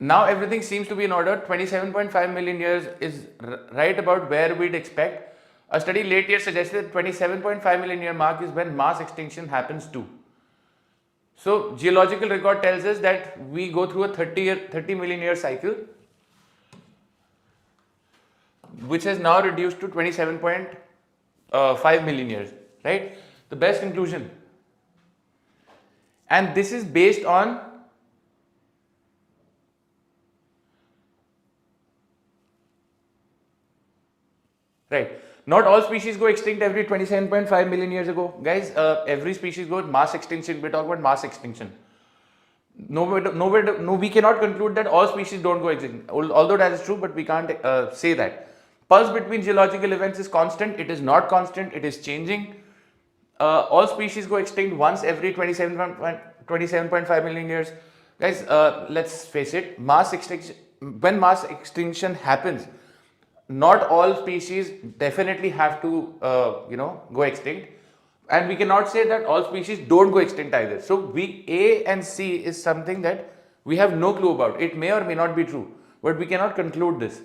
A: Now everything seems to be in order. 27.5 million years is right about where we'd expect. A study late year suggested that 27.5 million year mark is when mass extinction happens too. So geological record tells us that we go through a 30 million year cycle, which has now reduced to 27.5 million years, right? The best conclusion. And this is based on right. Not all species go extinct every 27.5 million years ago. Guys, every species goes mass extinction. We're talking about mass extinction. No, we cannot conclude that all species don't go extinct. Although that is true, but we can't say that. Pulse between geological events is constant. It is not constant. It is changing. All species go extinct once every 27.5 million years. Guys, let's face it. When mass extinction happens, not all species definitely have to go extinct, and we cannot say that all species don't go extinct either. So A and C is something that we have no clue about. It may or may not be true, but we cannot conclude this.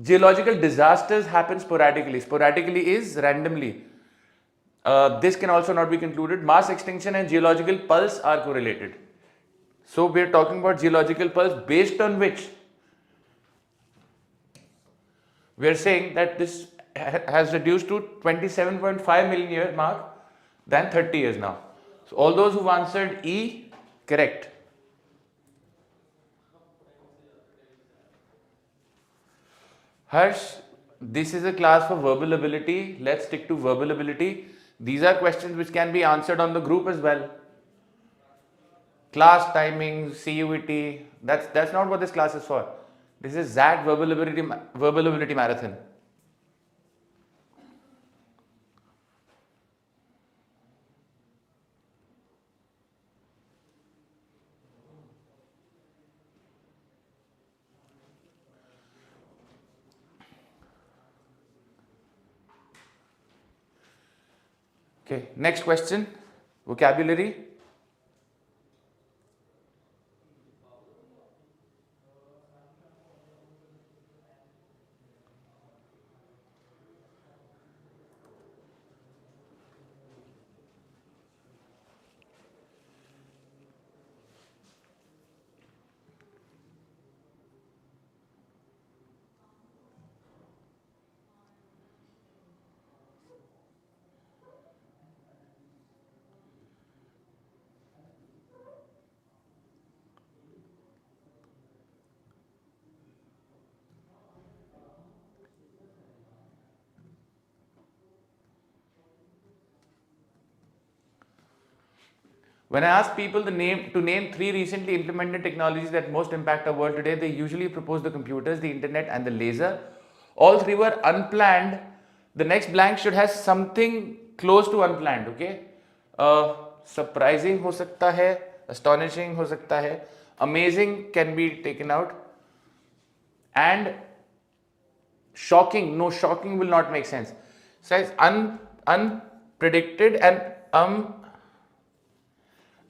A: Geological disasters happen sporadically. Sporadically is randomly. This can also not be concluded. Mass extinction and geological pulse are correlated. So we are talking about geological pulse, based on which we are saying that this has reduced to 27.5 million year mark than 30 years now. So all those who answered E, correct. Harsh, this is a class for verbal ability. Let's stick to verbal ability. These are questions which can be answered on the group as well. Class timing, CUET, that's not what this class is for. This is XAT verbal ability marathon. Okay, next question, vocabulary. When I ask people to name 3 recently implemented technologies that most impact our world today, they usually propose the computers, the internet, and the laser. All 3 were unplanned. The next blank should have something close to unplanned. Okay, surprising हो सकता है, astonishing हो सकता है, amazing can be taken out, and shocking. No, shocking will not make sense. Says unpredicted and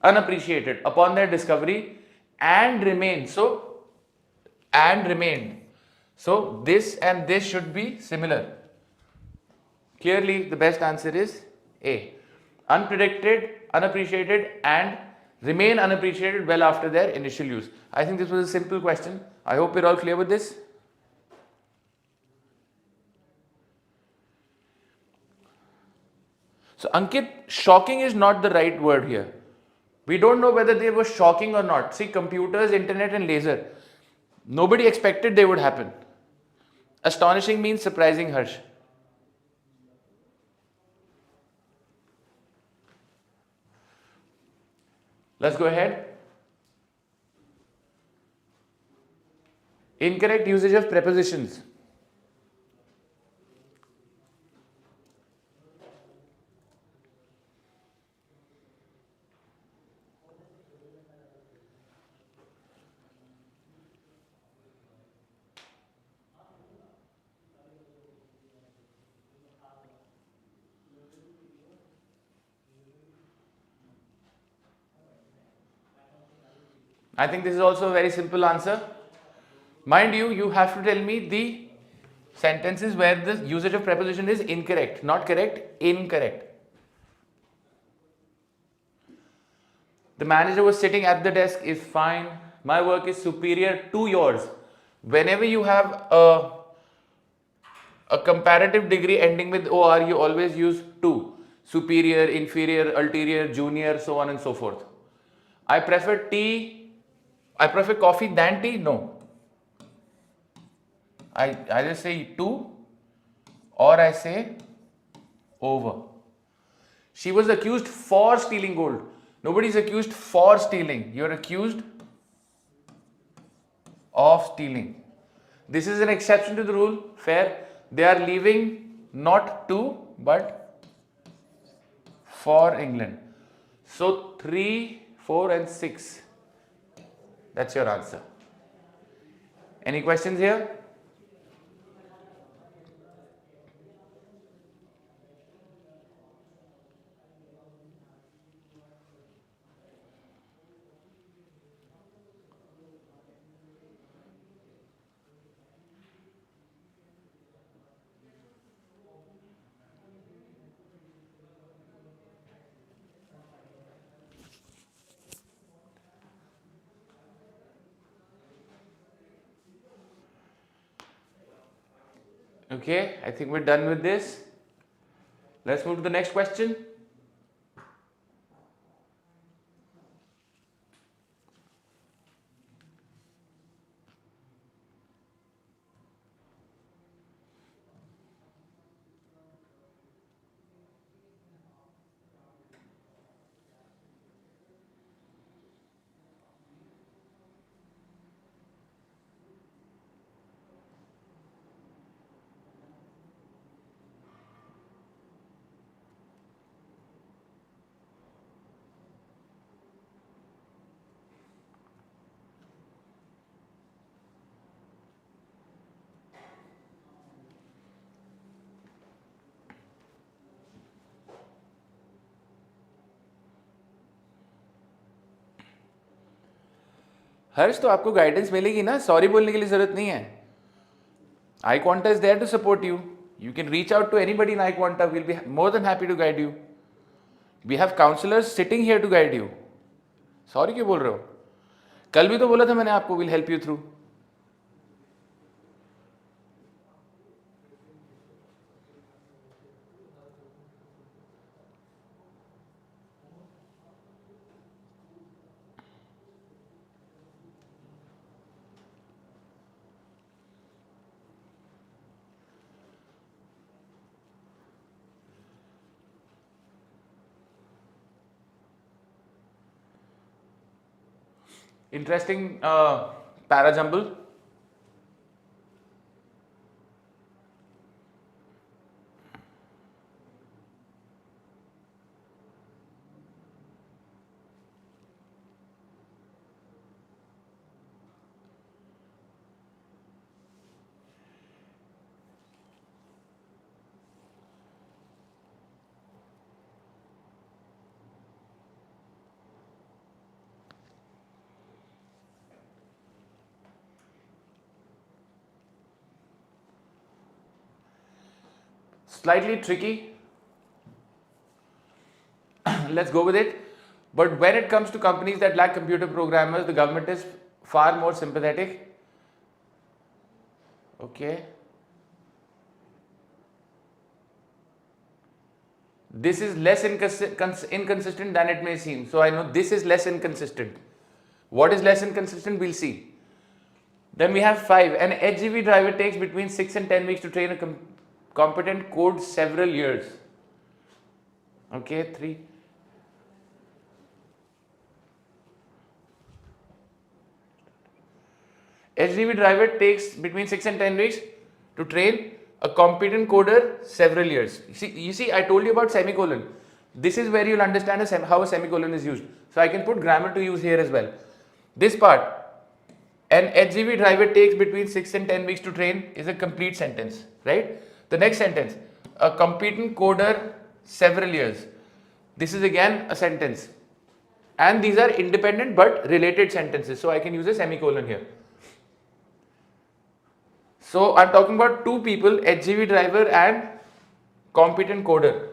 A: unappreciated upon their discovery and remained. So this and this should be similar. Clearly the best answer is A. Unpredicted, unappreciated, and remain unappreciated well after their initial use. I think this was a simple question. I hope we're all clear with this. So Ankit, shocking is not the right word here. We don't know whether they were shocking or not. See, computers, internet, and laser. Nobody expected they would happen. Astonishing means surprising, Harsh. Let's go ahead. Incorrect usage of prepositions. I think this is also a very simple answer. Mind you, you have to tell me the sentences where the usage of preposition is incorrect, not correct, incorrect. The manager was sitting at the desk is fine. My work is superior to yours. Whenever you have a comparative degree ending with OR, you always use to. Superior, inferior, ulterior, junior, so on and so forth. I prefer coffee than tea? No. I either say to or I say over. She was accused for stealing gold. Nobody is accused for stealing. You are accused of stealing. This is an exception to the rule. Fair. They are leaving not to but for England. So 3, 4 and 6. That's your answer. Any questions here? Okay, I think we're done with this. Let's move to the next question. हर्ष, तो आपको guidance मिलेगी ना, sorry बोलने के लिए जरूरत नहीं है. iQUANTA is there to support you. You can reach out to anybody in iQUANTA. We'll be more than happy to guide you. We have counselors sitting here to guide you. Sorry क्यों बोल रहे हो? कल भी तो बोला था मैंने आपको, will help you through. Interesting para jumble. Slightly tricky. Let's go with it. But when it comes to companies that lack computer programmers, the government is far more sympathetic. Okay. This is less inconsistent than it may seem. So I know this is less inconsistent. What is less inconsistent? We'll see. Then we have 5. An HGV driver takes between 6 and 10 weeks to train a competent code several years. Okay, 3. HGV driver takes between 6 and 10 weeks to train a competent coder several years. You see, I told you about semicolon. This is where you'll understand how a semicolon is used. So I can put grammar to use here as well. This part, an HGV driver takes between 6 and 10 weeks to train, is a complete sentence, right? The next sentence, a competent coder several years. This is again a sentence. And these are independent but related sentences. So I can use a semicolon here. So I'm talking about two people, HGV driver and competent coder.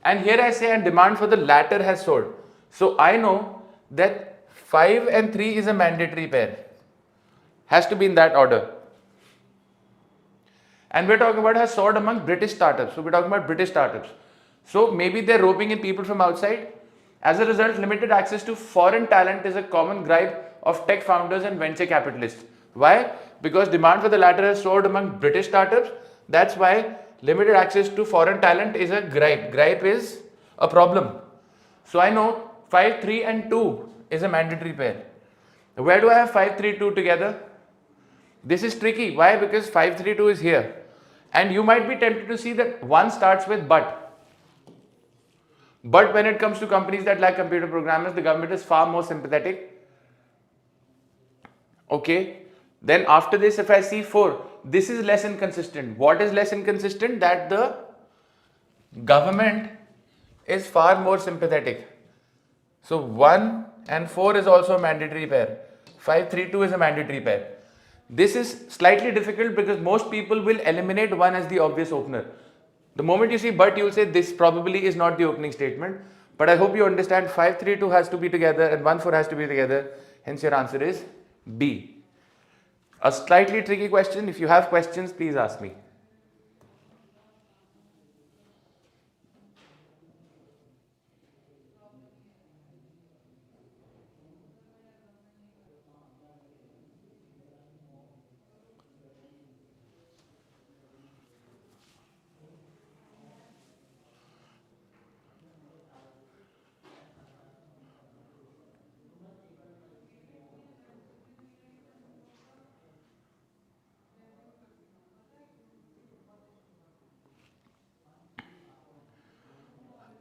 A: And here I say, and demand for the latter has soared. So I know that 5 and 3 is a mandatory pair. Has to be in that order. And we're talking about has soared among British startups. So we're talking about British startups. So maybe they're roping in people from outside. As a result, limited access to foreign talent is a common gripe of tech founders and venture capitalists. Why? Because demand for the latter has soared among British startups. That's why limited access to foreign talent is a gripe. Gripe is a problem. So I know 5, 3 and 2 is a mandatory pair. Where do I have 5, 3, 2 together? This is tricky. Why? Because 5, 3, 2 is here. And you might be tempted to see that 1 starts with but. But when it comes to companies that lack computer programmers, the government is far more sympathetic. Okay. Then after this, if I see 4, this is less inconsistent. What is less inconsistent? That the government is far more sympathetic. So 1 and 4 is also a mandatory pair. 5, 3, 2 is a mandatory pair. This is slightly difficult because most people will eliminate 1 as the obvious opener. The moment you see but, you will say this probably is not the opening statement. But I hope you understand 5, 3, 2 has to be together and 1, 4 has to be together. Hence your answer is B. A slightly tricky question. If you have questions, please ask me.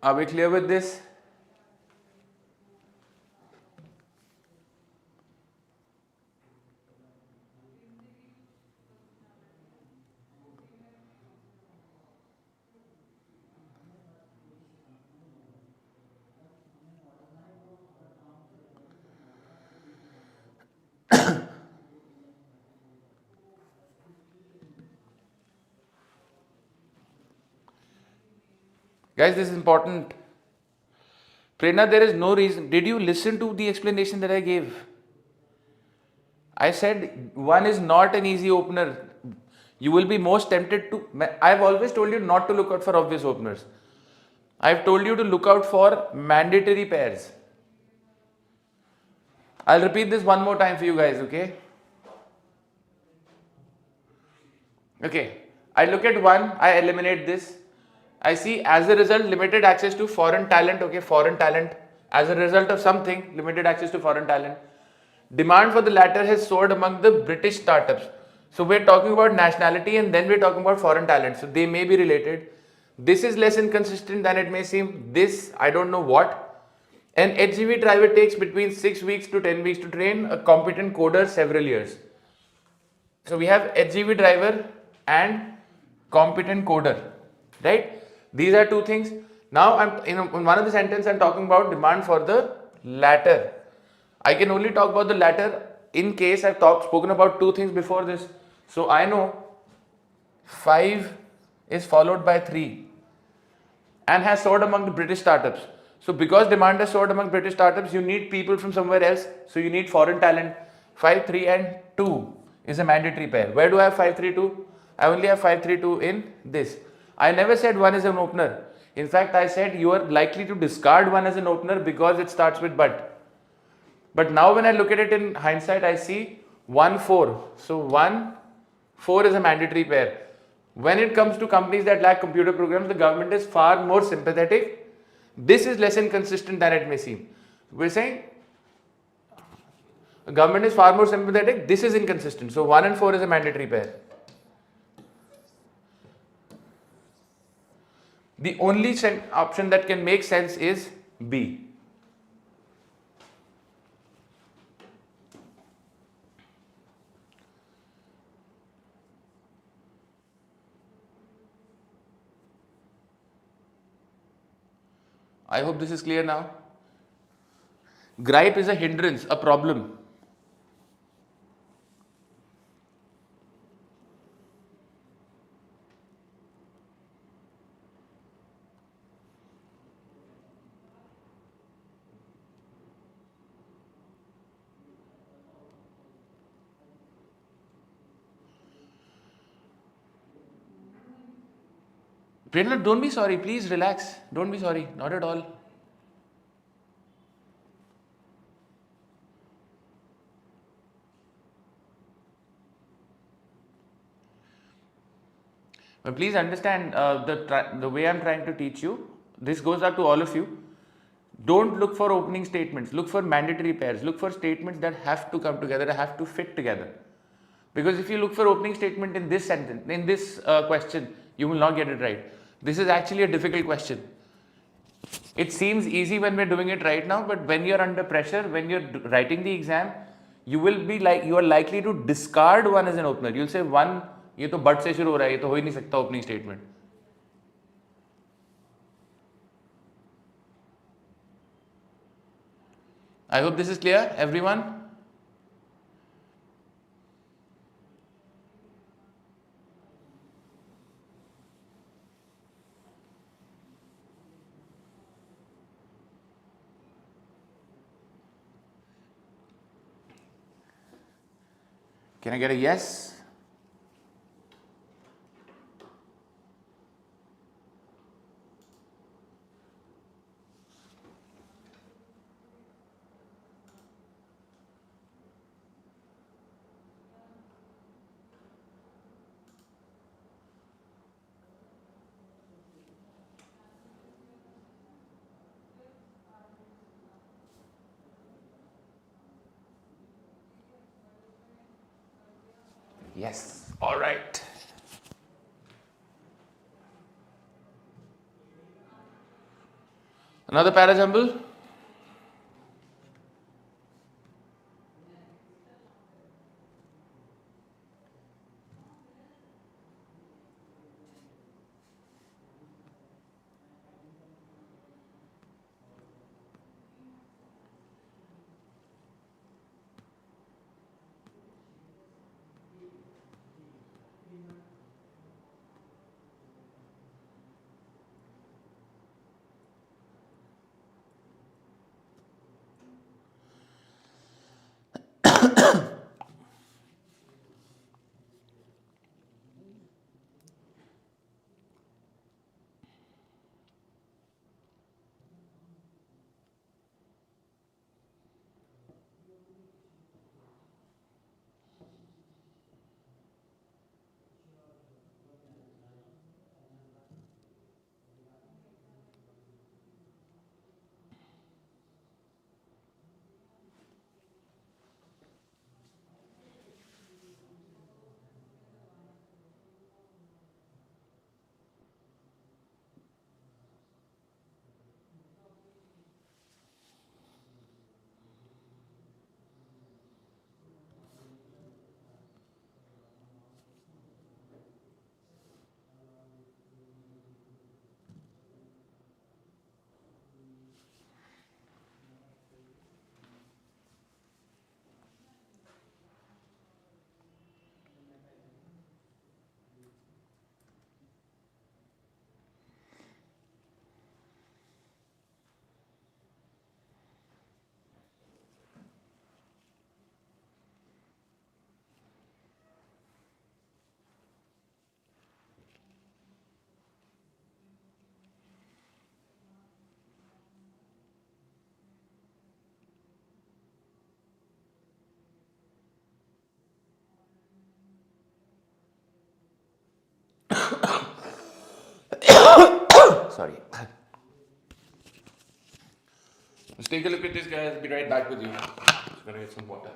A: Are we clear with this? Guys, this is important. Prerna, there is no reason. Did you listen to the explanation that I gave? I said one is not an easy opener. You will be most tempted to. I've always told you not to look out for obvious openers. I've told you to look out for mandatory pairs. I'll repeat this one more time for you guys, okay? Okay, I look at one, I eliminate this. I see as a result limited access to foreign talent, okay, foreign talent. As a result of something, limited access to foreign talent. Demand for the latter has soared among the British startups. So we're talking about nationality and then we're talking about foreign talent. So they may be related. This is less inconsistent than it may seem. This, I don't know what. An HGV driver takes between 6 weeks to 10 weeks to train a competent coder several years. So we have HGV driver and competent coder, right? These are two things. Now I'm in one of the sentence I'm talking about demand for the latter. I can only talk about the latter in case I've spoken about two things before this. So I know 5 is followed by 3 and has soared among the British startups. So because demand has soared among British startups, you need people from somewhere else. So you need foreign talent. 5, 3 and 2 is a mandatory pair. Where do I have 5, 3, 2? I only have 5, 3, 2 in this. I never said 1 is an opener. In fact, I said you are likely to discard 1 as an opener because it starts with but. But now when I look at it in hindsight, I see 1, 4. So 1, 4 is a mandatory pair. When it comes to companies that lack computer programs, the government is far more sympathetic. This is less inconsistent than it may seem. We're saying the government is far more sympathetic. This is inconsistent. So 1 and 4 is a mandatory pair. The only option that can make sense is B. I hope this is clear now. Gripe is a hindrance, a problem. Prerna, don't be sorry. Please relax. Don't be sorry. Not at all. But please understand the way I'm trying to teach you. This goes out to all of you. Don't look for opening statements. Look for mandatory pairs. Look for statements that have to come together, have to fit together. Because if you look for opening statement in this sentence, in this question, you will not get it right. This is actually a difficult question. It seems easy when we're doing it right now, but when you're under pressure, when you're writing the exam, you are likely to discard 1 as an opener. You'll say 1, ये तो but से शुरू हो रहा है, ये तो हो ही नहीं सकता opening statement. I hope this is clear, everyone. Can I get a yes? Yes. All right. Another parajumble. Take a look at this, guys. I'll be right back with you. Just gonna get some water.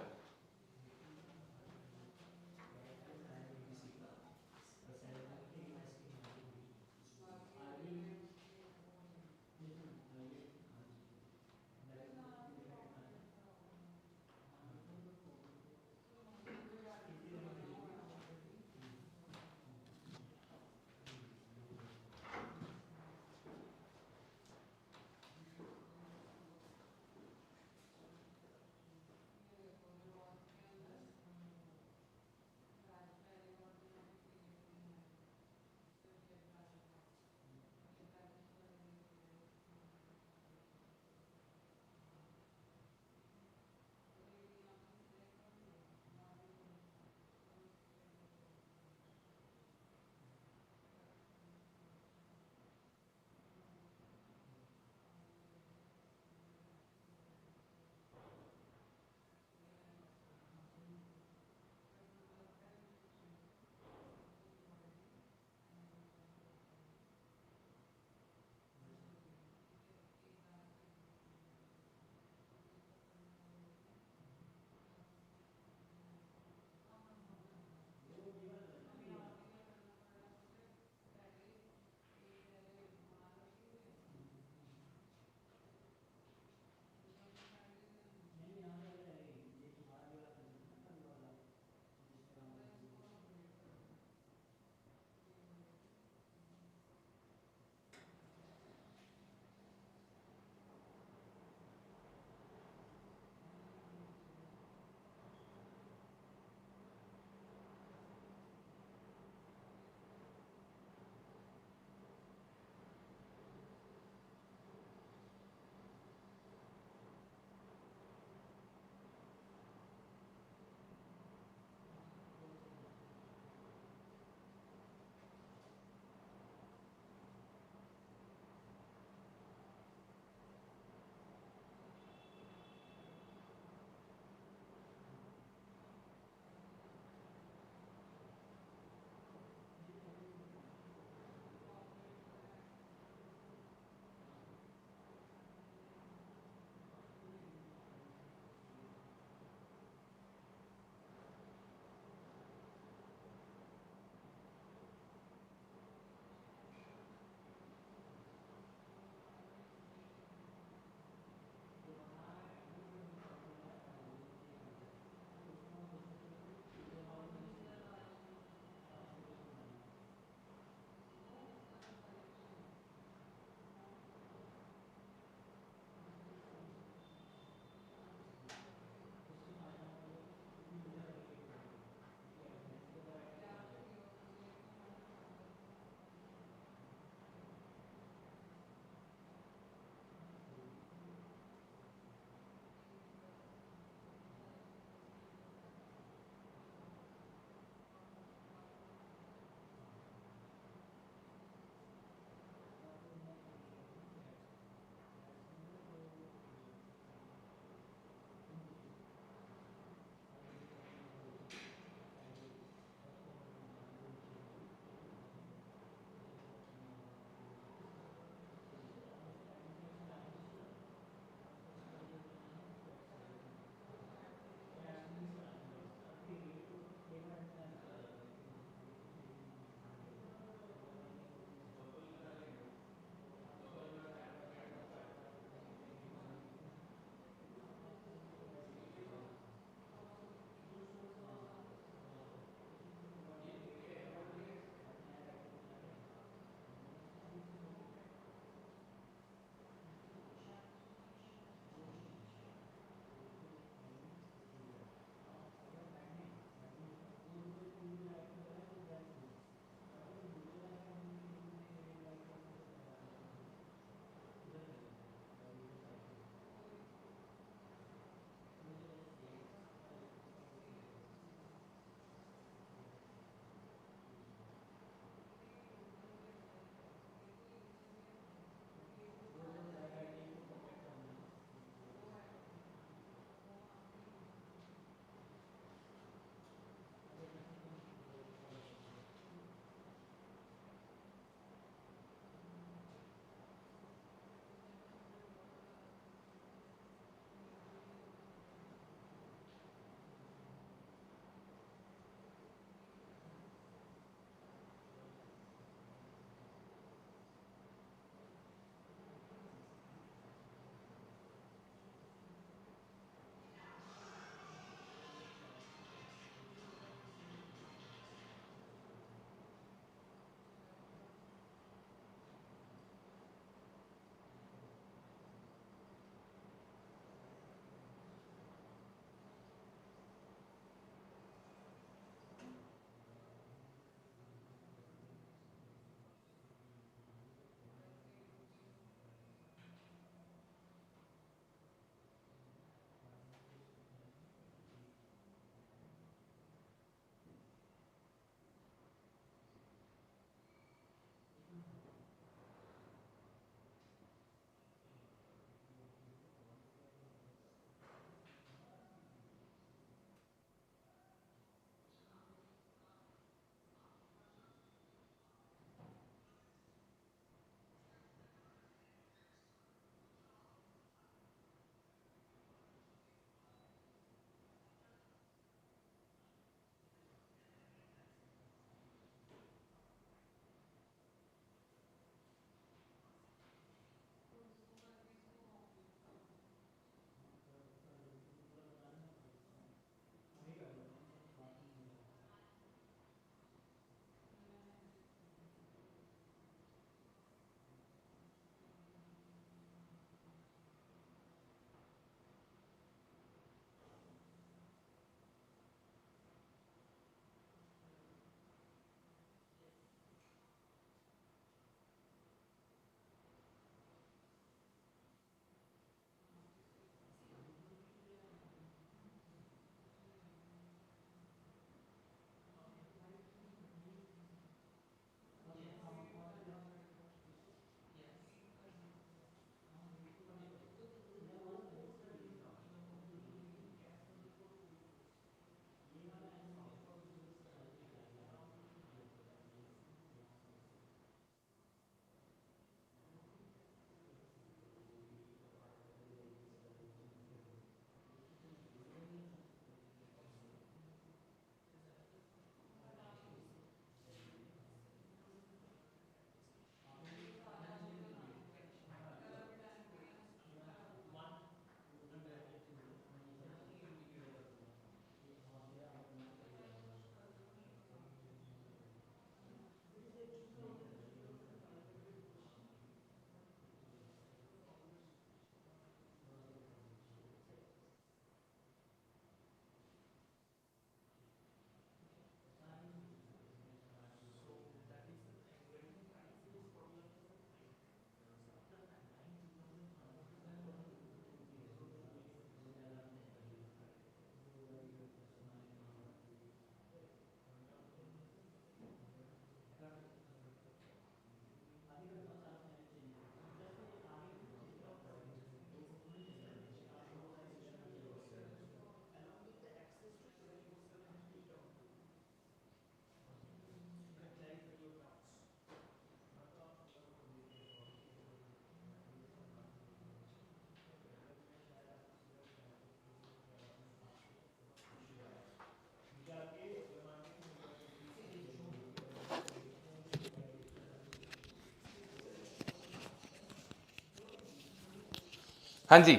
A: हाँ जी,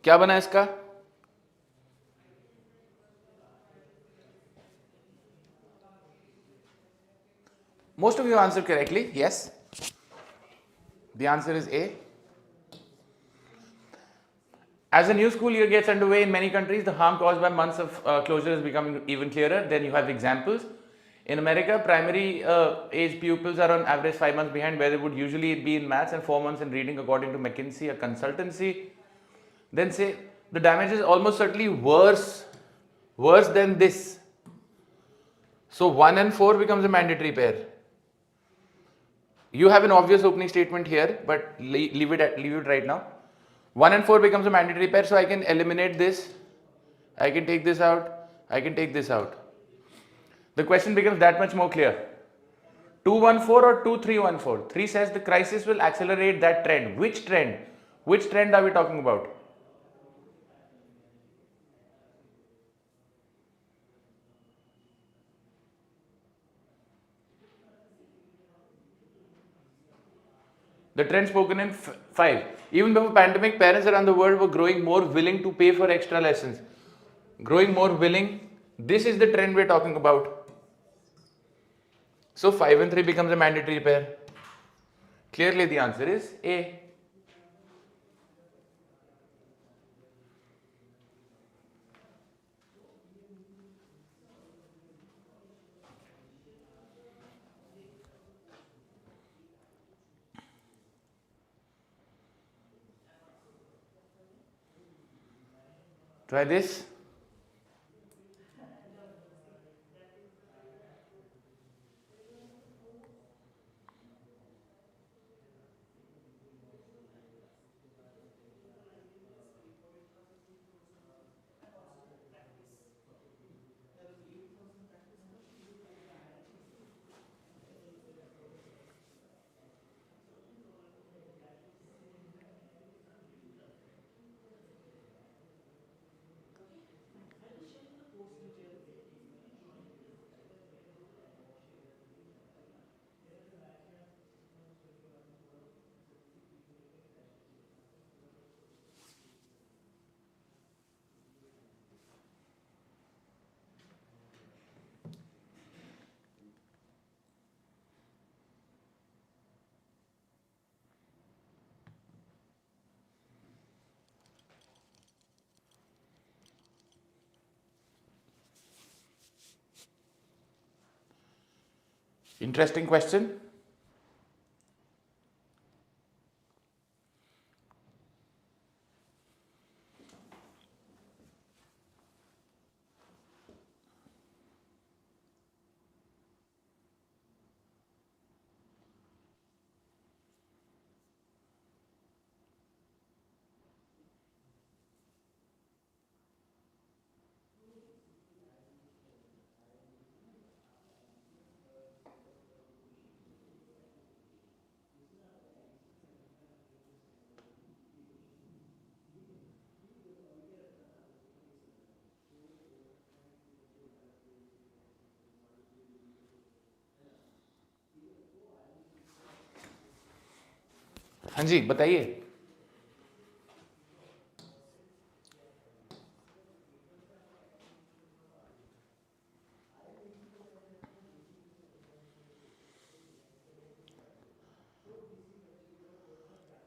A: क्या बना इसका? Most of you answered correctly. Yes. The answer is A. As the new school year gets underway in many countries, the harm caused by months of closure is becoming even clearer. Then you have examples. In America, primary age pupils are on average 5 months behind where they would usually be in maths and 4 months in reading, according to McKinsey, a consultancy. Then say the damage is almost certainly worse than this. So 1 and 4 becomes a mandatory pair. You have an obvious opening statement here, but leave it right now. 1 and 4 becomes a mandatory pair, so I can eliminate this. I can take this out. I can take this out. The question becomes that much more clear. 214 or 2314? 3 says the crisis will accelerate that trend. Which trend? Which trend are we talking about? The trend spoken in 5. Even before pandemic, parents around the world were growing more willing to pay for extra lessons. Growing more willing. This is the trend we're talking about. So 5 and 3 becomes a mandatory pair. Clearly the answer is A. Try this. Interesting question. हाँ जी, बताइए.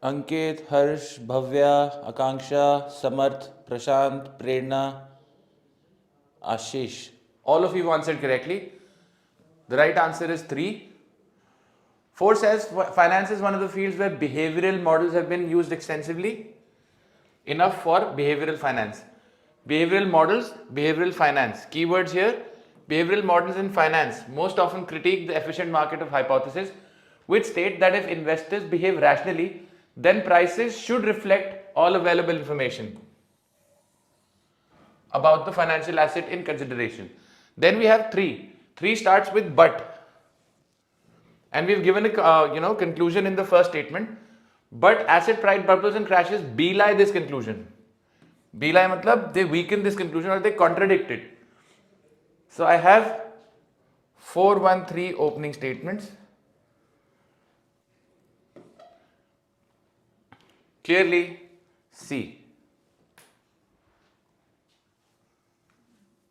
A: अंकित, हर्ष, भव्या, आकांक्षा, समर्थ, प्रशांत, प्रेरणा, Ashish. All of you answered correctly. The right answer is 3. 4 says finance is one of the fields where behavioral models have been used extensively. Enough for behavioral finance. Behavioral models, behavioral finance. Keywords here. Behavioral models in finance most often critique the efficient market of hypothesis, which state that if investors behave rationally, then prices should reflect all available information about the financial asset in consideration. Then we have 3. 3 starts with but, and we've given a conclusion in the first statement. But asset price bubbles and crashes belie this conclusion. Belie matlab they weaken this conclusion or they contradict it. So I have 413 opening statements. Clearly, C.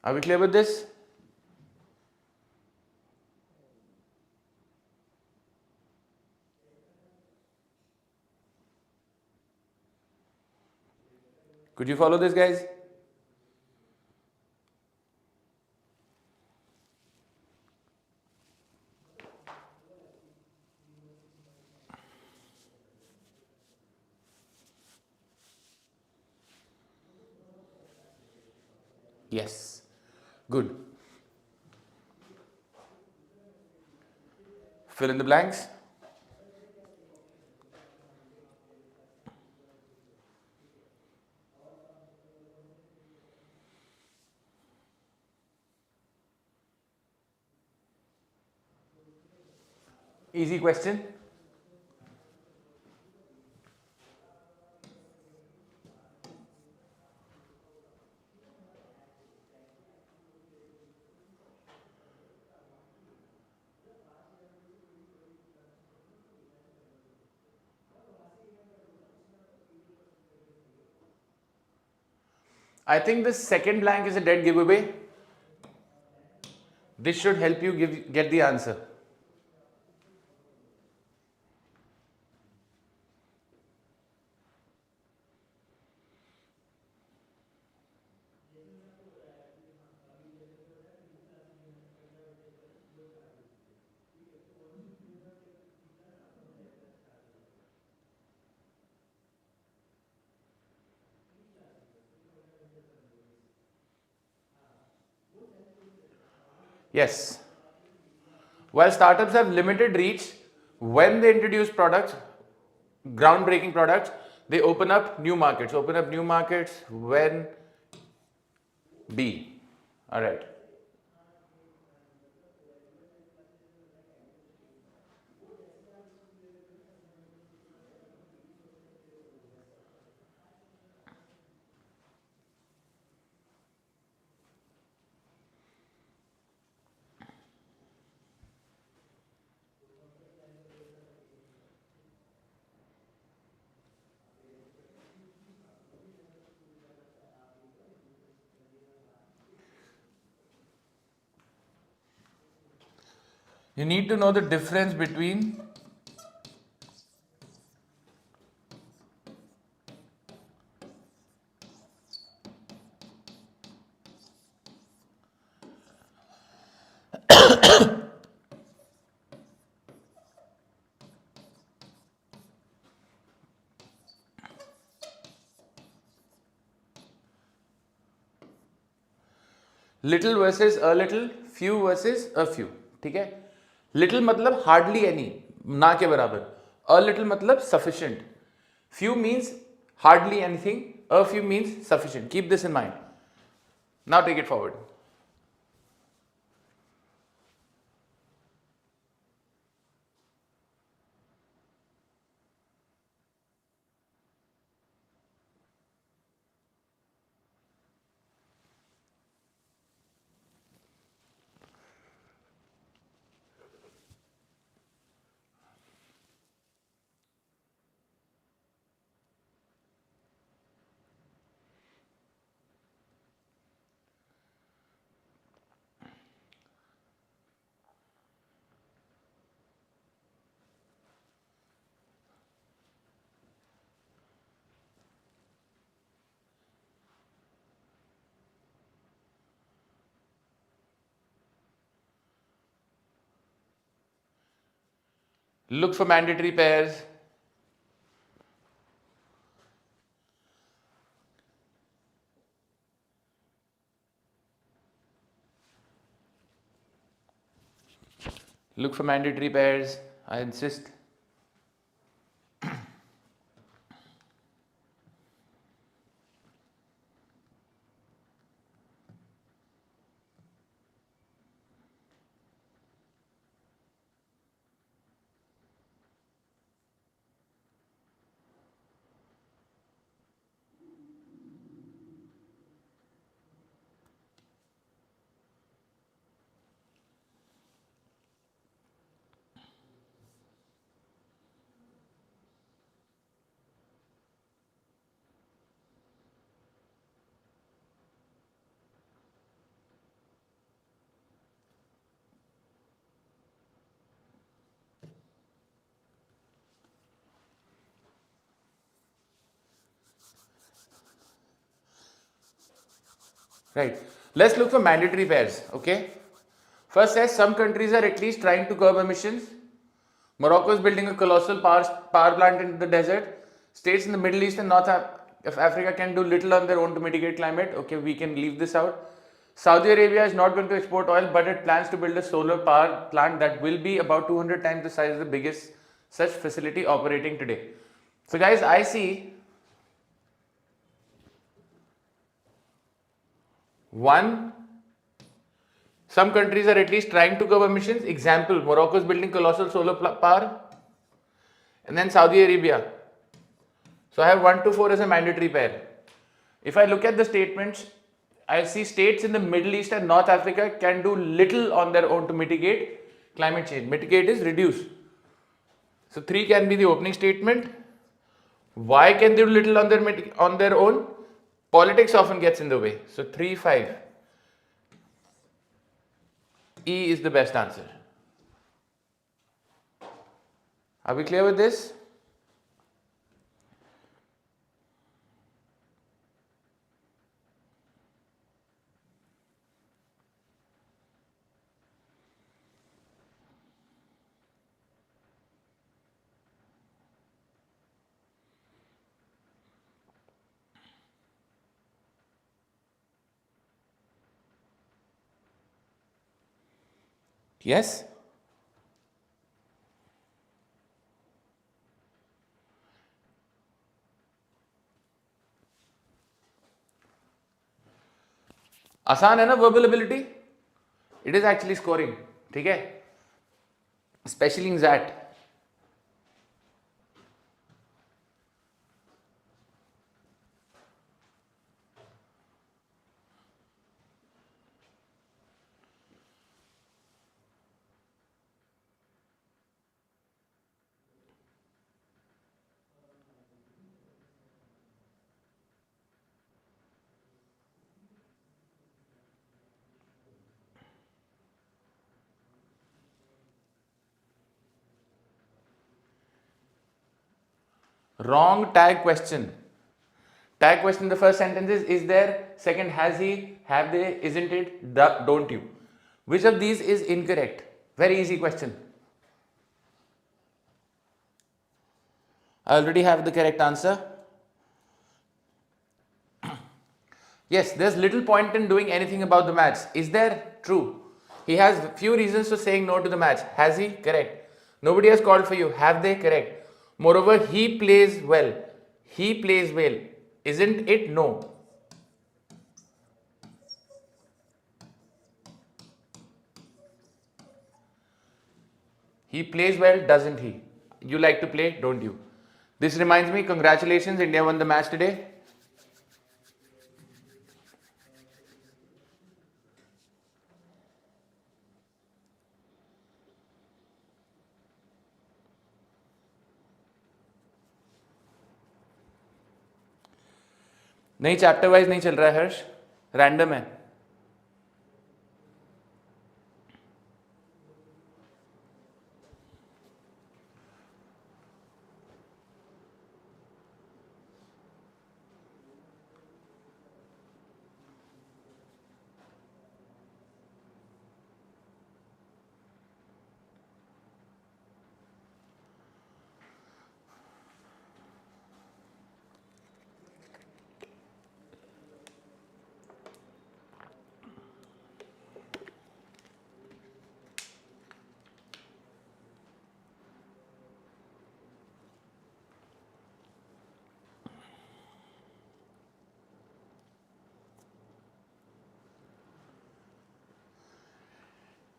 A: Are we clear with this? Could you follow this, guys? Yes. Good. Fill in the blanks. Easy question. I think the second blank is a dead giveaway. This should help you get the answer. Yes. While startups have limited reach, when they introduce products, groundbreaking products, they open up new markets. Open up new markets when B. All right. You need to know the difference between little versus a little, few versus a few. ठीक है? Little मतलब hardly any, ना के बराबर. A little मतलब sufficient. Few means hardly anything. A few means sufficient. Keep this in mind. Now take it forward. Look for mandatory pairs. Look for mandatory pairs. I insist. Right. Let's look for mandatory pairs. Okay. First says some countries are at least trying to curb emissions. Morocco is building a colossal power plant in the desert. States in the Middle East and North of Africa can do little on their own to mitigate climate. Okay, we can leave this out. Saudi Arabia is not going to export oil, but it plans to build a solar power plant that will be about 200 times the size of the biggest such facility operating today. So guys, I see one, some countries are at least trying to curb emissions. Example, Morocco is building colossal solar power, and then Saudi Arabia. So I have 1 to 4 as a mandatory pair. If I look at the statements, I see states in the Middle East and North Africa can do little on their own to mitigate climate change. Mitigate is reduce. So 3 can be the opening statement. Why can they do little on their own? Politics often gets in the way. So 3, 5. E is the best answer. Are we clear with this? Yes? आसान है ना verbal ability? It is actually scoring. ठीक है? Especially in XAT. Wrong tag question. Tag question in the first sentence is there? Second, has he? Have they? Isn't it? Don't you? Which of these is incorrect? Very easy question. I already have the correct answer. Yes, there's little point in doing anything about the match. Is there? True. He has few reasons for saying no to the match. Has he? Correct. Nobody has called for you. Have they? Correct. Moreover, he plays well. He plays well. Isn't it? No. He plays well, doesn't he? You like to play, don't you? This reminds me, congratulations, India won the match today. नहीं chapter wise नहीं चल रहा है हर्ष, random है.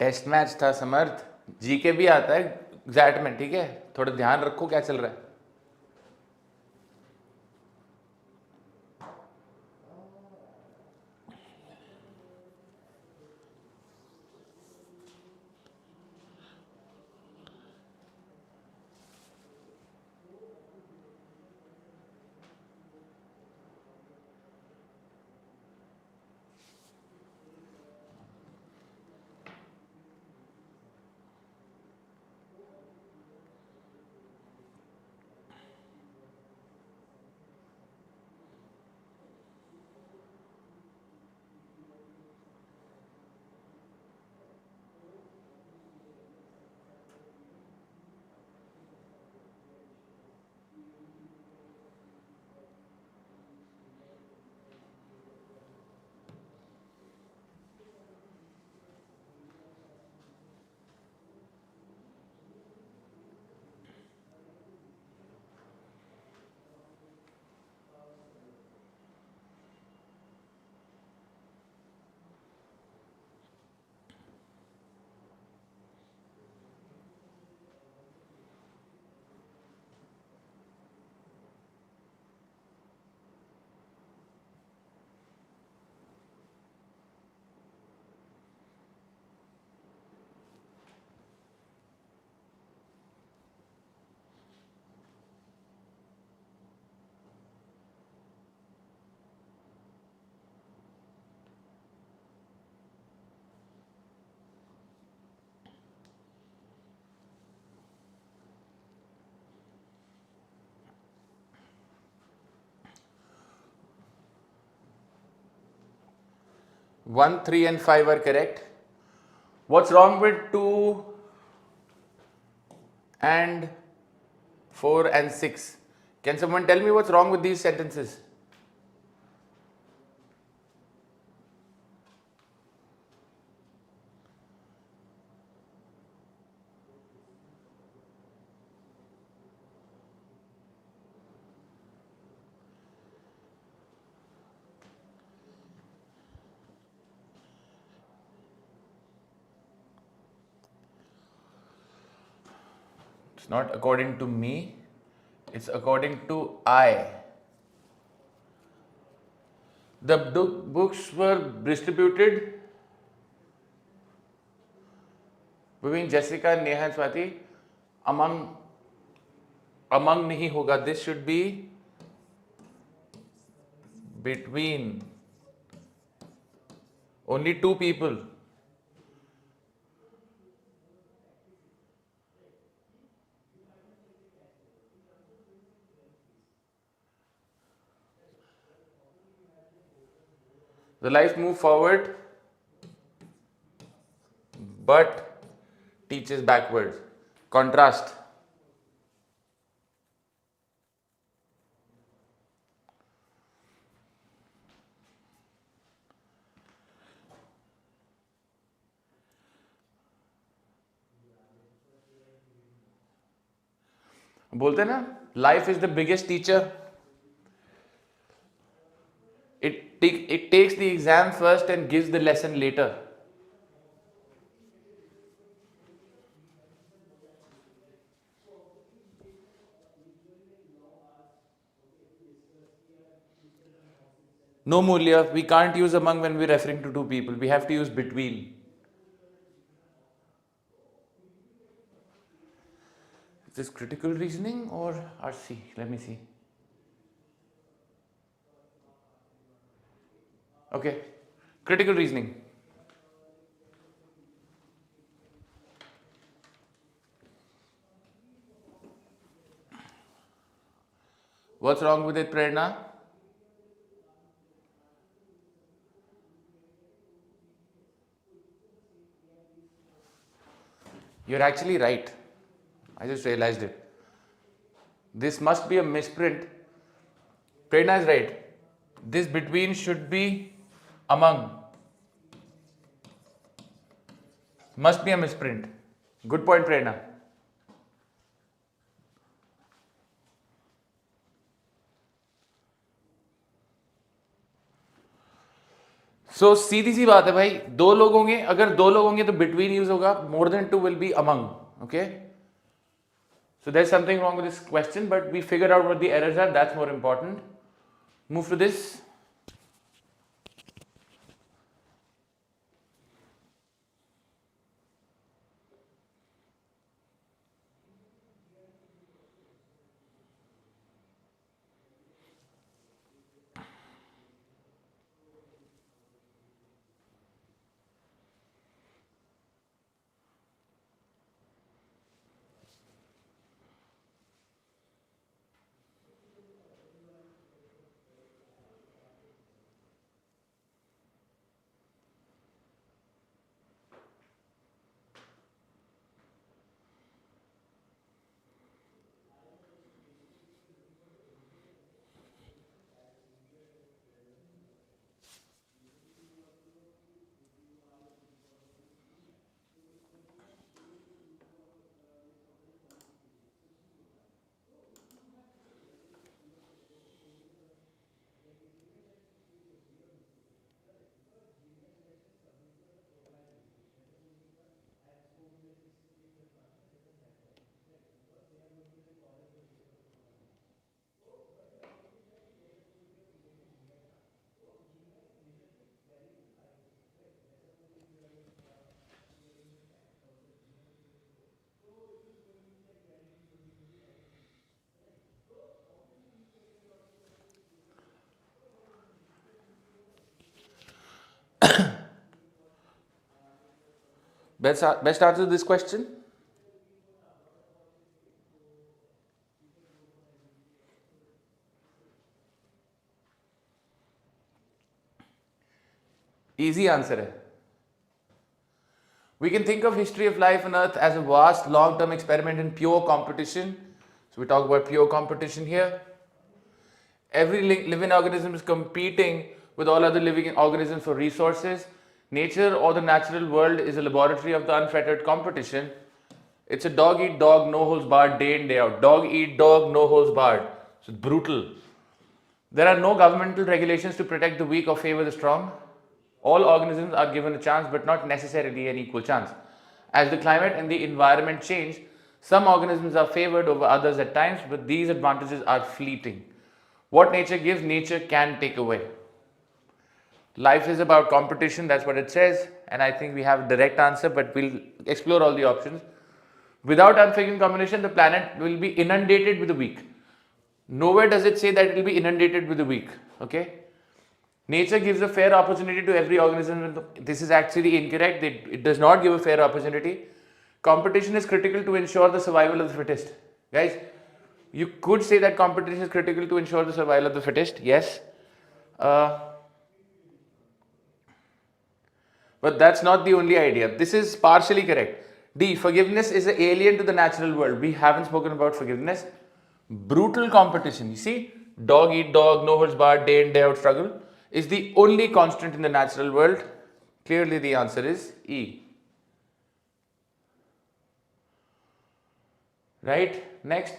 A: Test match था समर्थ, GK भी आता है एग्जैट में, ठीक है, थोड़ा ध्यान रखो क्या चल रहा है. 1, 3 and 5 are correct. What's wrong with 2 and 4 and 6? Can someone tell me what's wrong with these sentences? It's not according to me, it's according to I. The books were distributed between Jessica, Neha and Swati. Among nahi hoga. This should be between only 2 people. The life move forward but teaches backwards. Contrast. बोलते ना, life is the biggest teacher. It takes the exam first and gives the lesson later. No Mulya, we can't use among when we're referring to 2 people. We have to use between. Is this critical reasoning or RC? Let me see. Okay, critical reasoning. What's wrong with it, Prerna? You're actually right. I just realized it. This must be a misprint. Prerna is right. This between should be among. Must be a misprint. Good point, Prerna. So सीधी सी बात है भाई, 2 लोग होंगे, अगर 2 लोग होंगे तो between use होगा, more than 2 will be among. Okay, so there's something wrong with this question, but we figured out what the errors are. That's more important. Move to this. Best answer to this question? Easy answer है. We can think of history of life on earth as a vast long-term experiment in pure competition. So we talk about pure competition here. Every living organism is competing with all other living organisms for resources. Nature or the natural world is a laboratory of the unfettered competition. It's a dog eat dog, no holds barred, day in day out. Dog eat dog, no holds barred. So it's brutal. There are no governmental regulations to protect the weak or favor the strong. All organisms are given a chance, but not necessarily an equal chance. As the climate and the environment change, some organisms are favored over others at times, but these advantages are fleeting. What nature gives, nature can take away. Life is about competition, that's what it says, and I think we have a direct answer, but we'll explore all the options. Without unfailing competition, the planet will be inundated with the weak. Nowhere does it say that it will be inundated with the weak. Okay? Nature gives a fair opportunity to every organism. This is actually incorrect. It does not give a fair opportunity. Competition is critical to ensure the survival of the fittest. Guys, you could say that competition is critical to ensure the survival of the fittest. Yes. But that's not the only idea. This is partially correct. D. Forgiveness is alien to the natural world. We haven't spoken about forgiveness. Brutal competition. You see, dog eat dog, no holds barred, day in day out struggle is the only constant in the natural world. Clearly, the answer is E. Right? Next.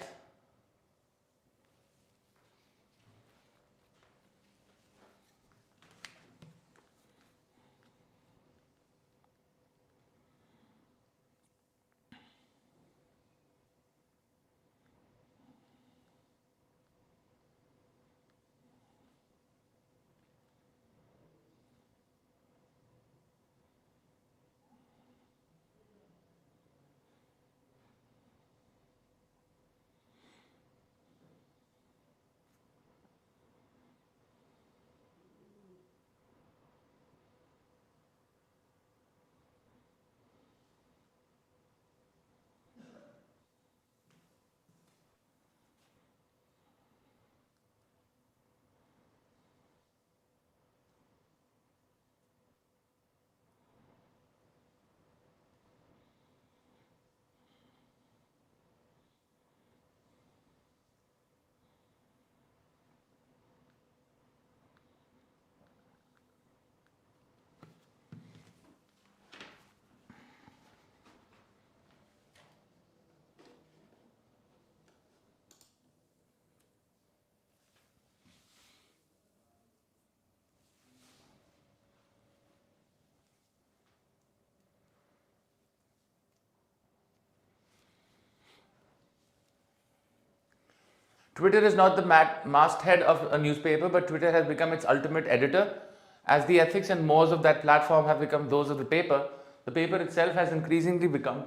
A: Twitter is not the masthead of a newspaper, but Twitter has become its ultimate editor. As the ethics and mores of that platform have become those of the paper itself has increasingly become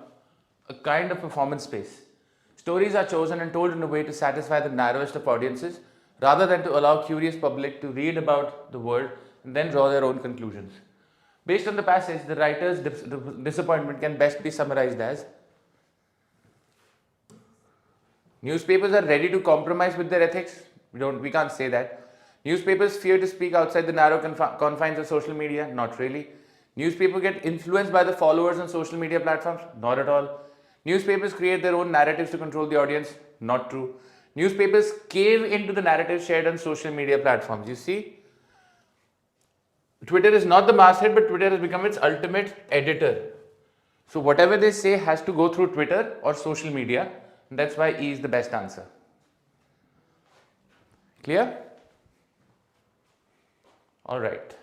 A: a kind of performance space. Stories are chosen and told in a way to satisfy the narrowest of audiences, rather than to allow curious public to read about the world and then draw their own conclusions. Based on the passage, the writer's disappointment can best be summarized as: newspapers are ready to compromise with their ethics. We can't say that. Newspapers fear to speak outside the narrow confines of social media. Not really. Newspapers get influenced by the followers on social media platforms. Not at all. Newspapers create their own narratives to control the audience. Not true. Newspapers cave into the narrative shared on social media platforms. You see, Twitter is not the masthead, but Twitter has become its ultimate editor. So whatever they say has to go through Twitter or social media. That's why E is the best answer. Clear? All right.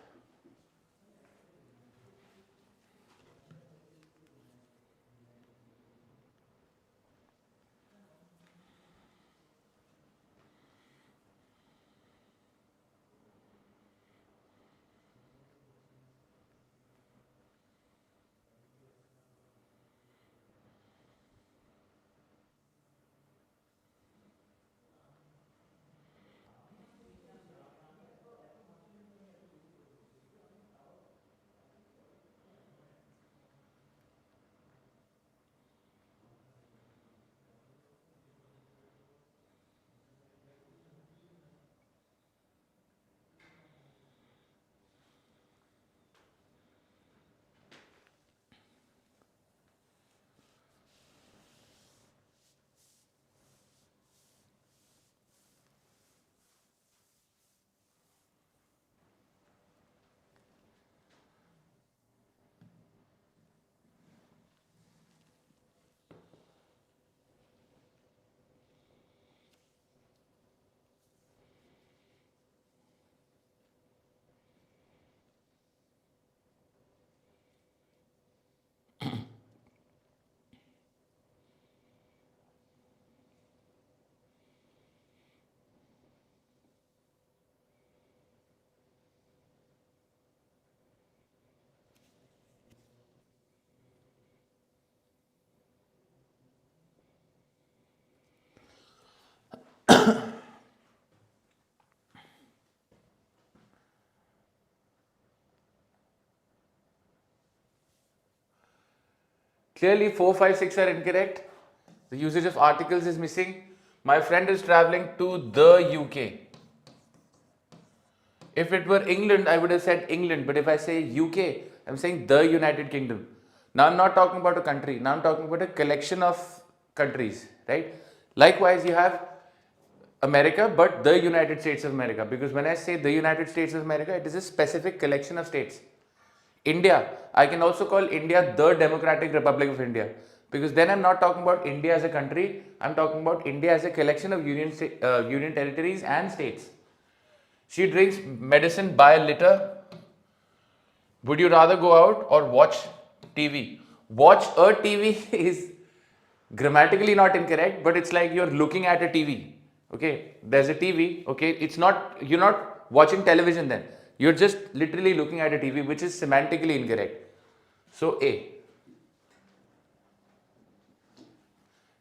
A: Clearly 4, 5, 6 are incorrect. The usage of articles is missing. My friend is traveling to the UK. If it were England, I would have said England. But if I say UK, I'm saying the United Kingdom. Now I'm not talking about a country. Now I'm talking about a collection of countries, right? Likewise, you have America, but the United States of America. Because when I say the United States of America, it is a specific collection of states. India, I can also call India the Democratic Republic of India. Because then I'm not talking about India as a country, I'm talking about India as a collection of union territories and states. She drinks medicine by a liter. Would you rather go out or watch TV? Watch a TV is grammatically not incorrect, but it's like you're looking at a TV. Okay, there's a TV. Okay, you're not watching television then. You're just literally looking at a TV, which is semantically incorrect. So A.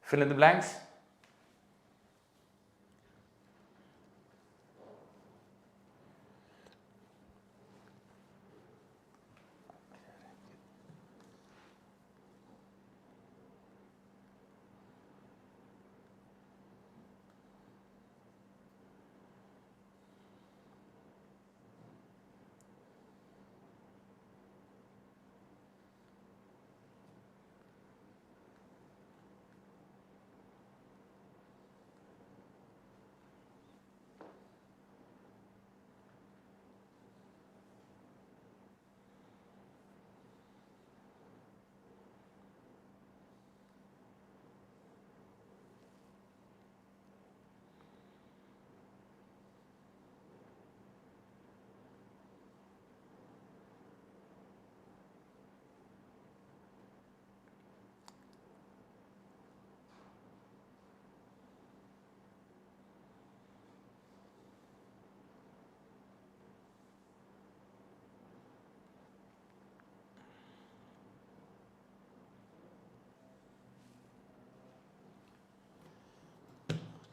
A: Fill in the blanks.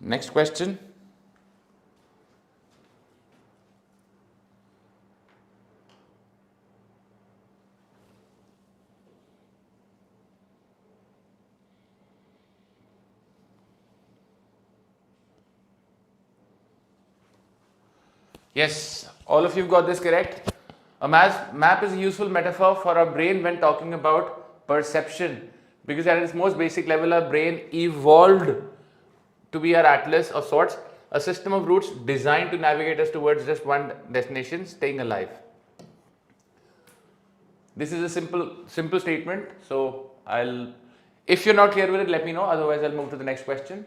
A: Next question. Yes, all of you got this correct. A map is a useful metaphor for our brain when talking about perception, because at its most basic level, our brain evolved to be our atlas of sorts, a system of routes designed to navigate us towards just one destination, staying alive. This is a simple statement. So if you're not clear with it, let me know. Otherwise, I'll move to the next question.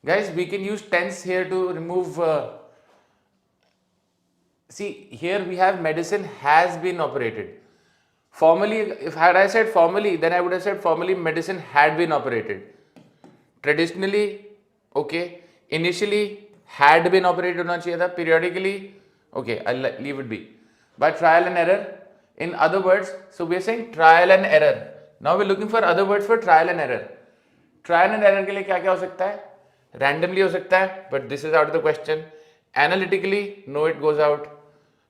A: Guys, we can use tense here to remove. See, here we have medicine has been operated. Formally, if had I said formally, then I would have said formally medicine had been operated. Traditionally, okay. Initially, had been operated होना चाहिए था. Periodically, okay, I'll leave it be. By trial and error. In other words, so we are saying trial and error. Now we're looking for other words for trial and error. Trial and error के लिए क्या क्या हो सकता है? Randomly हो सकता है, but this is out of the question. Analytically, no, it goes out.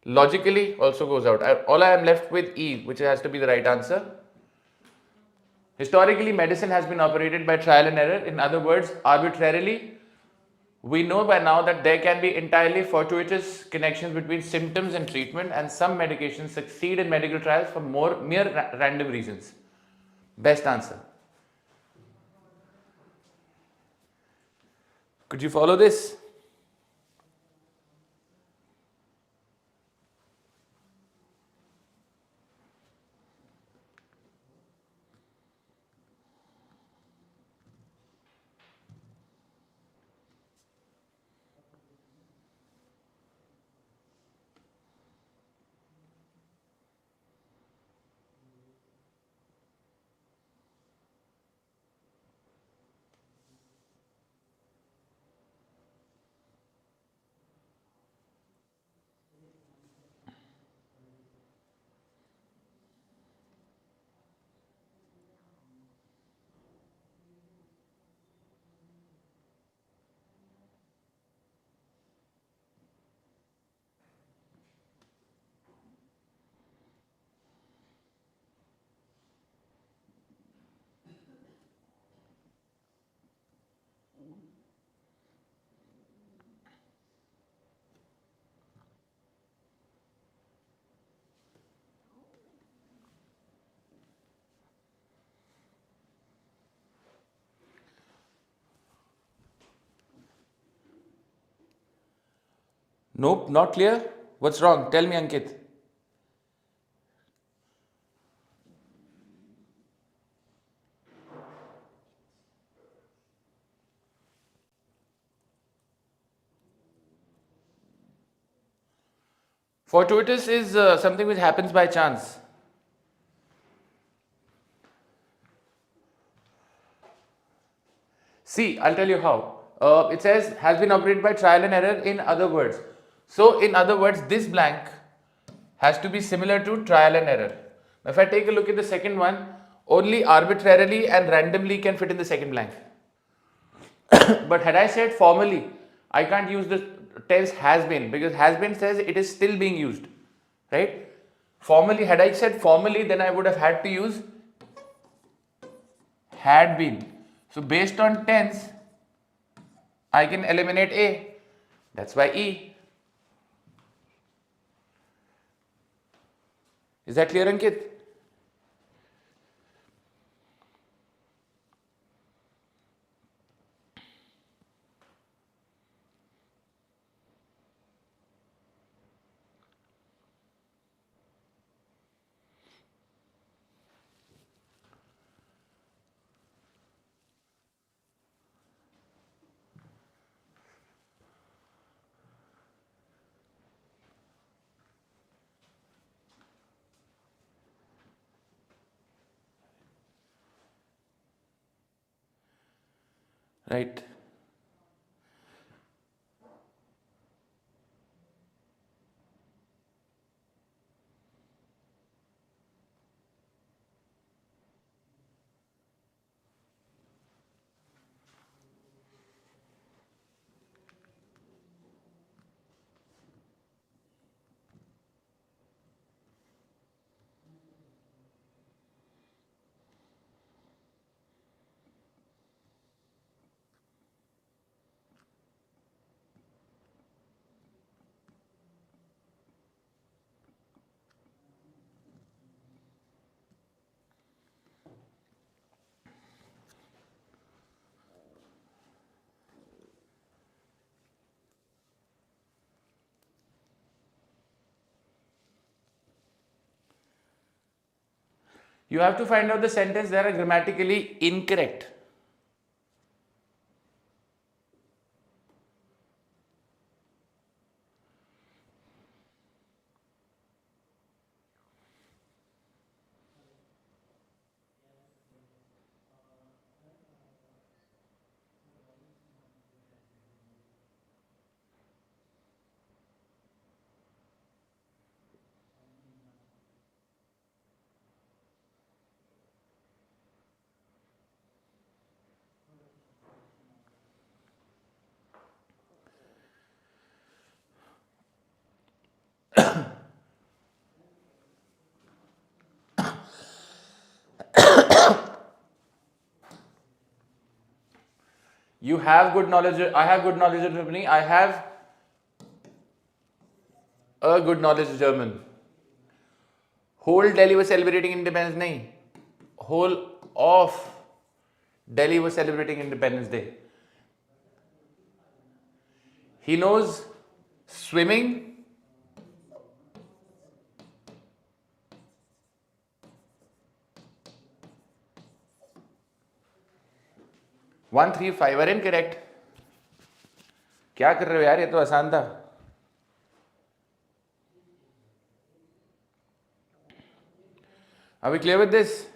A: Logically, also goes out. All I am left with E, which has to be the right answer. Historically, medicine has been operated by trial and error. In other words, arbitrarily. We know by now that there can be entirely fortuitous connections between symptoms and treatment, and some medications succeed in medical trials for mere random reasons. Best answer. Could you follow this? Nope, not clear. What's wrong? Tell me, Ankit. Fortuitous is something which happens by chance. See, I'll tell you how. It says has been operated by trial and error in other words. So, in other words, this blank has to be similar to trial and error. Now, if I take a look at the second one, only arbitrarily and randomly can fit in the second blank. But had I said formally, I can't use the tense has been, because has been says it is still being used, right? Formally, had I said formally, then I would have had to use had been. So based on tense, I can eliminate A. That's why E. Is that clear, Ankit? Right. You have to find out the sentence that are grammatically incorrect. You have good knowledge. I have good knowledge of Germany. I have a good knowledge of German. Whole Delhi was celebrating independence. Nahi. Whole of Delhi was celebrating Independence Day. He knows swimming. 135 are incorrect. क्या कर रहे हो यार, ये तो आसान था. Are we clear with this?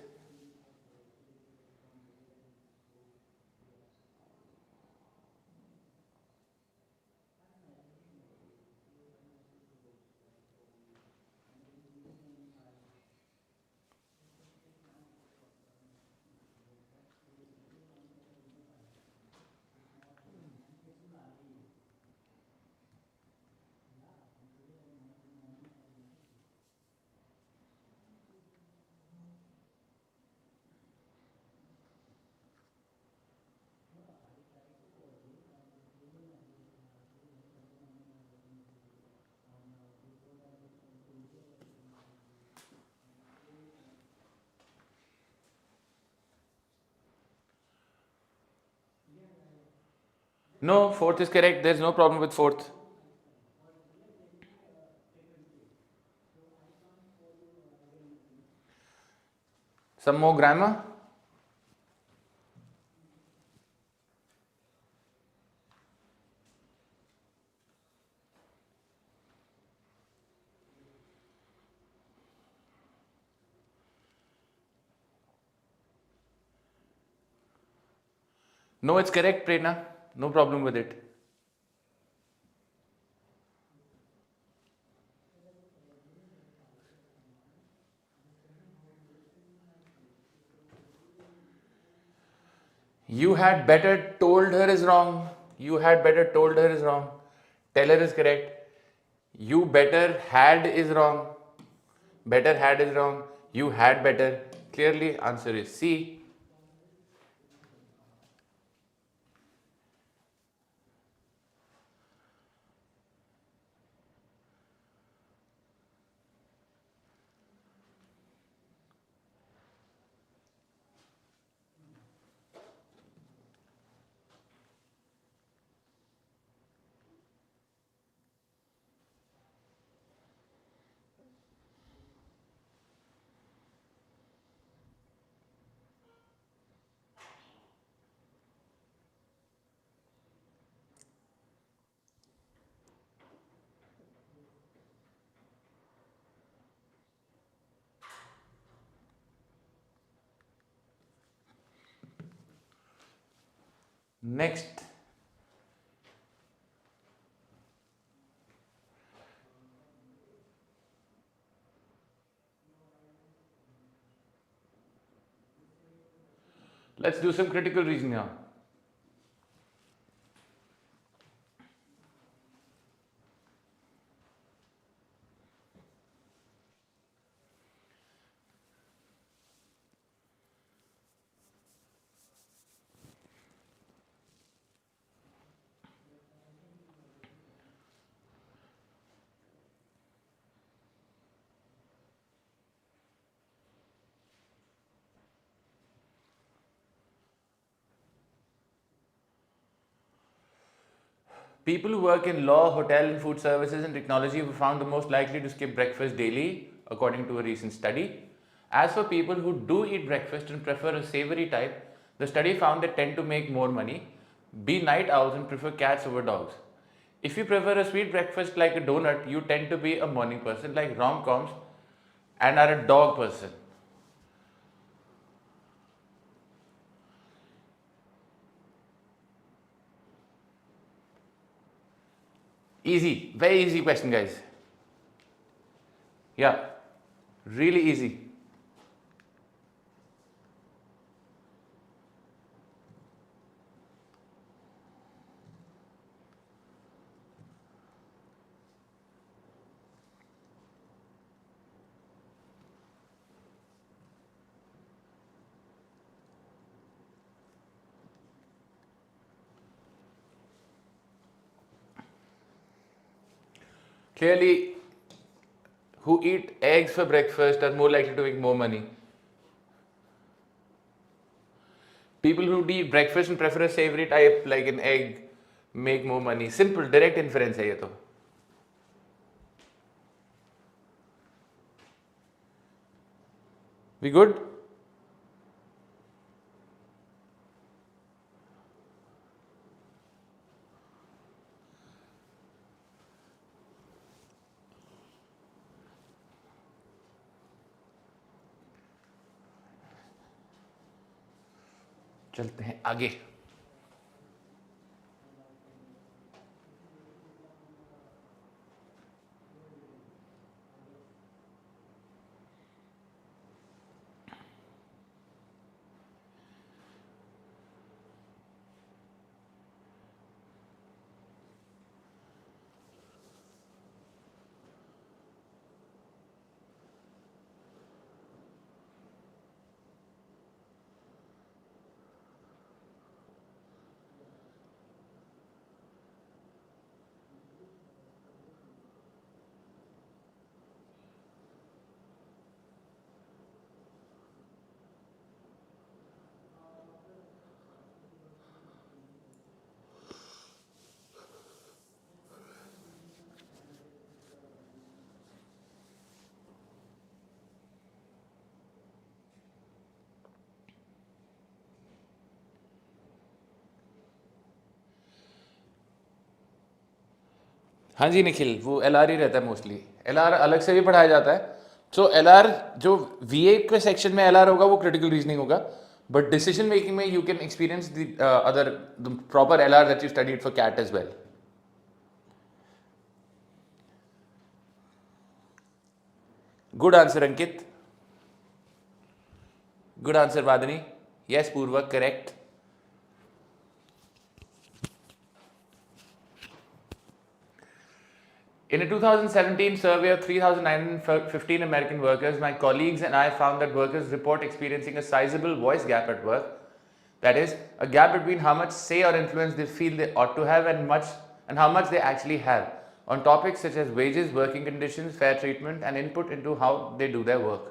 A: No, fourth is correct. There's no problem with fourth. Some more grammar. No, it's correct, Prerna. No problem with it. You had better told her is wrong. You had better told her is wrong. Tell her is correct. You better had is wrong. Better had is wrong. You had better. Clearly, answer is C. Next. Let's do some critical reasoning now. People who work in law, hotel, and food services and technology were found the most likely to skip breakfast daily, according to a recent study. As for people who do eat breakfast and prefer a savory type, the study found they tend to make more money, be night owls, and prefer cats over dogs. If you prefer a sweet breakfast like a donut, you tend to be a morning person like rom-coms and are a dog person. Easy, very easy question, guys. Yeah, really easy. Clearly, who eat eggs for breakfast are more likely to make more money. People who eat breakfast and prefer a savory type like an egg make more money. Simple, direct inference है ये तो. We good? चलते हैं आगे. हाँ जी निखिल, वो LR ही रहता है मोस्टली. LR अलग से भी पढ़ाया जाता है. सो LR जो VA के सेक्शन में LR होगा वो क्रिटिकल रीजनिंग होगा, बट डिसीजन मेकिंग में you can experience the other the proper LR that you studied for CAT as well. Good answer, Ankit. Good answer, Vadani. Yes, Purva, correct. In a 2017 survey of 3,915 American workers, my colleagues and I found that workers report experiencing a sizable voice gap at work. That is, a gap between how much say or influence they feel they ought to have and how much they actually have on topics such as wages, working conditions, fair treatment, and input into how they do their work.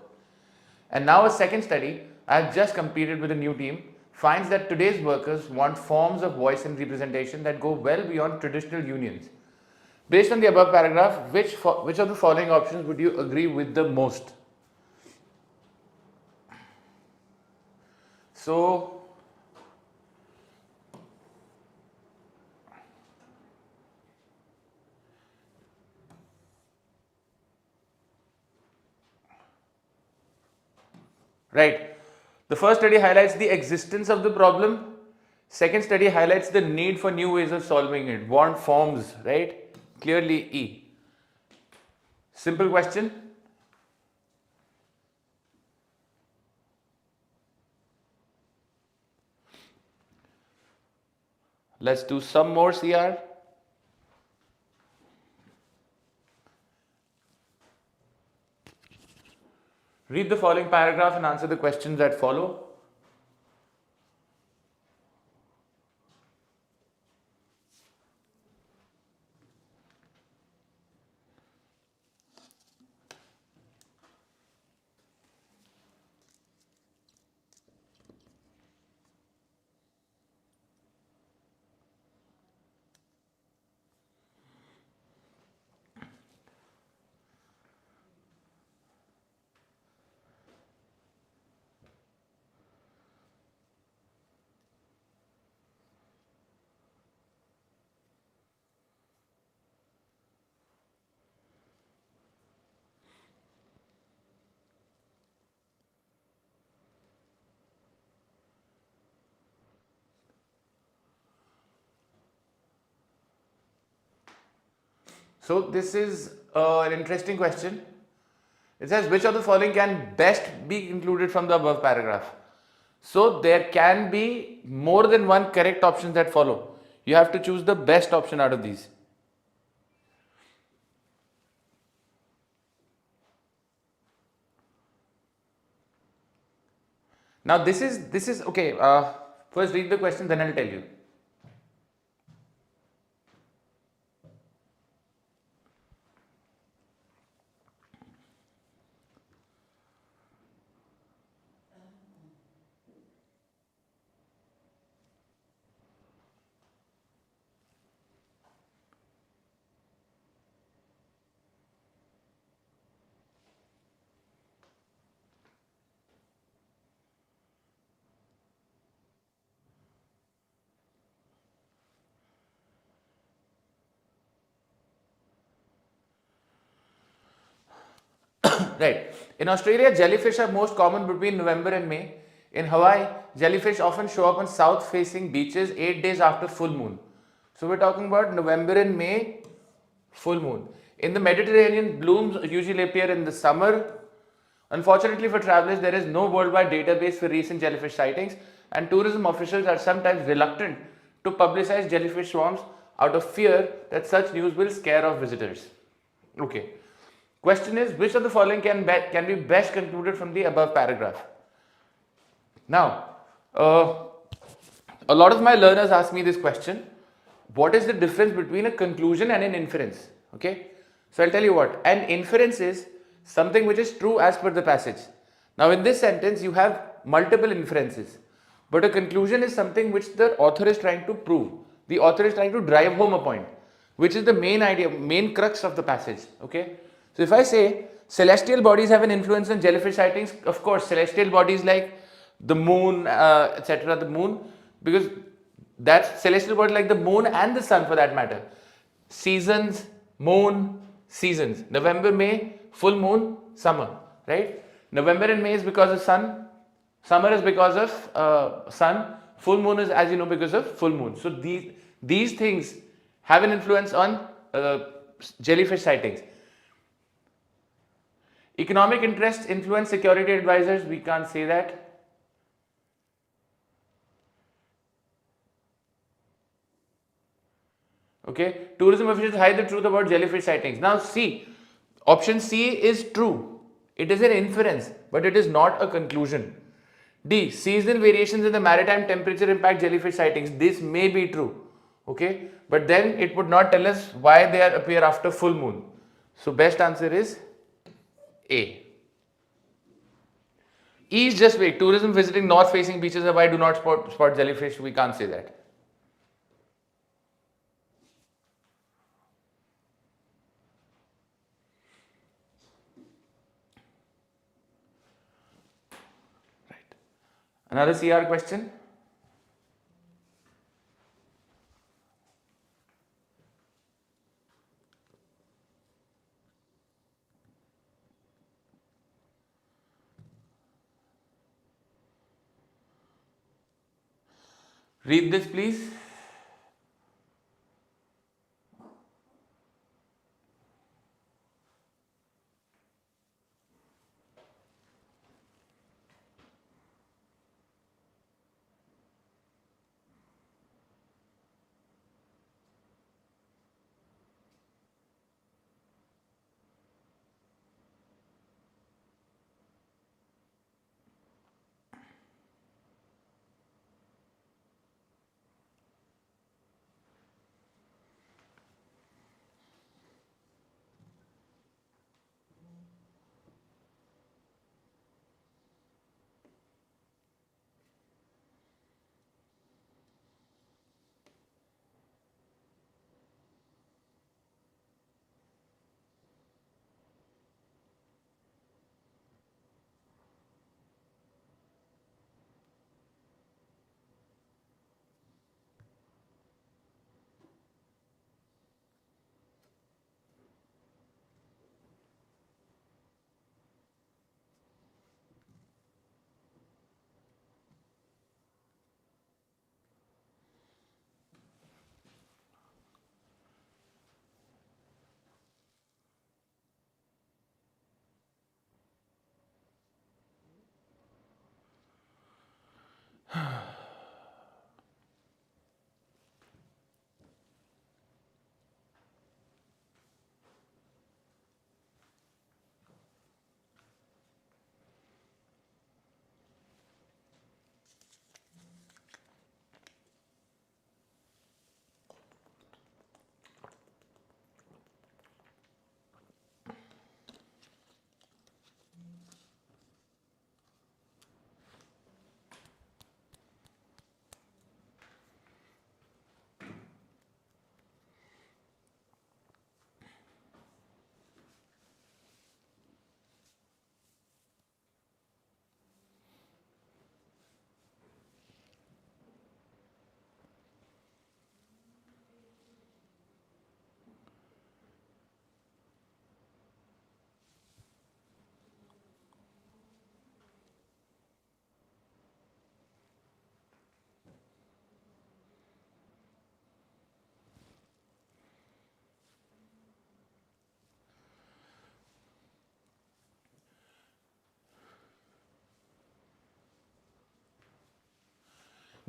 A: And now a second study I have just completed with a new team finds that today's workers want forms of voice and representation that go well beyond traditional unions. Based on the above paragraph, which of the following options would you agree with the most? So, right. The first study highlights the existence of the problem. Second study highlights the need for new ways of solving it. Want forms, right? Clearly E. Simple question. Let's do some more CR. Read the following paragraph and answer the questions that follow. So this is an interesting question. It says which of the following can best be included from the above paragraph. So there can be more than one correct option that follow. You have to choose the best option out of these. Now this is okay. First read the question, then I'll tell you. Right. In Australia, jellyfish are most common between November and May. In Hawaii, jellyfish often show up on south-facing beaches 8 days after full moon. So we're talking about November and May, full moon. In the Mediterranean, blooms usually appear in the summer. Unfortunately for travelers, there is no worldwide database for recent jellyfish sightings, and tourism officials are sometimes reluctant to publicize jellyfish swarms out of fear that such news will scare off visitors. Okay. Question is, which of the following can be best concluded from the above paragraph? Now, a lot of my learners ask me this question: what is the difference between a conclusion and an inference? Okay, so I'll tell you what. An inference is something which is true as per the passage. Now, in this sentence, you have multiple inferences, but a conclusion is something which the author is trying to prove. The author is trying to drive home a point, which is the main idea, main crux of the passage. Okay, so if I say celestial bodies have an influence on jellyfish sightings, of course, celestial bodies like the moon, etc., the moon, because that's celestial bodies like the moon and the sun for that matter. Seasons, moon, seasons. November, May, full moon, summer, right? November and May is because of sun, summer is because of sun, full moon is, as you know, because of full moon. So these things have an influence on jellyfish sightings. Economic interests influence security advisors, we can't say that. Okay, tourism officials hide the truth about jellyfish sightings. Now see, option C is true. It is an inference, but it is not a conclusion. D, seasonal variations in the maritime temperature impact jellyfish sightings. This may be true. Okay, but then it would not tell us why they appear after full moon. So best answer is A. E is just vague. Tourism visiting north-facing beaches of Hawaii do not spot jellyfish. We can't say that. Right. Another CR question. Read this, please.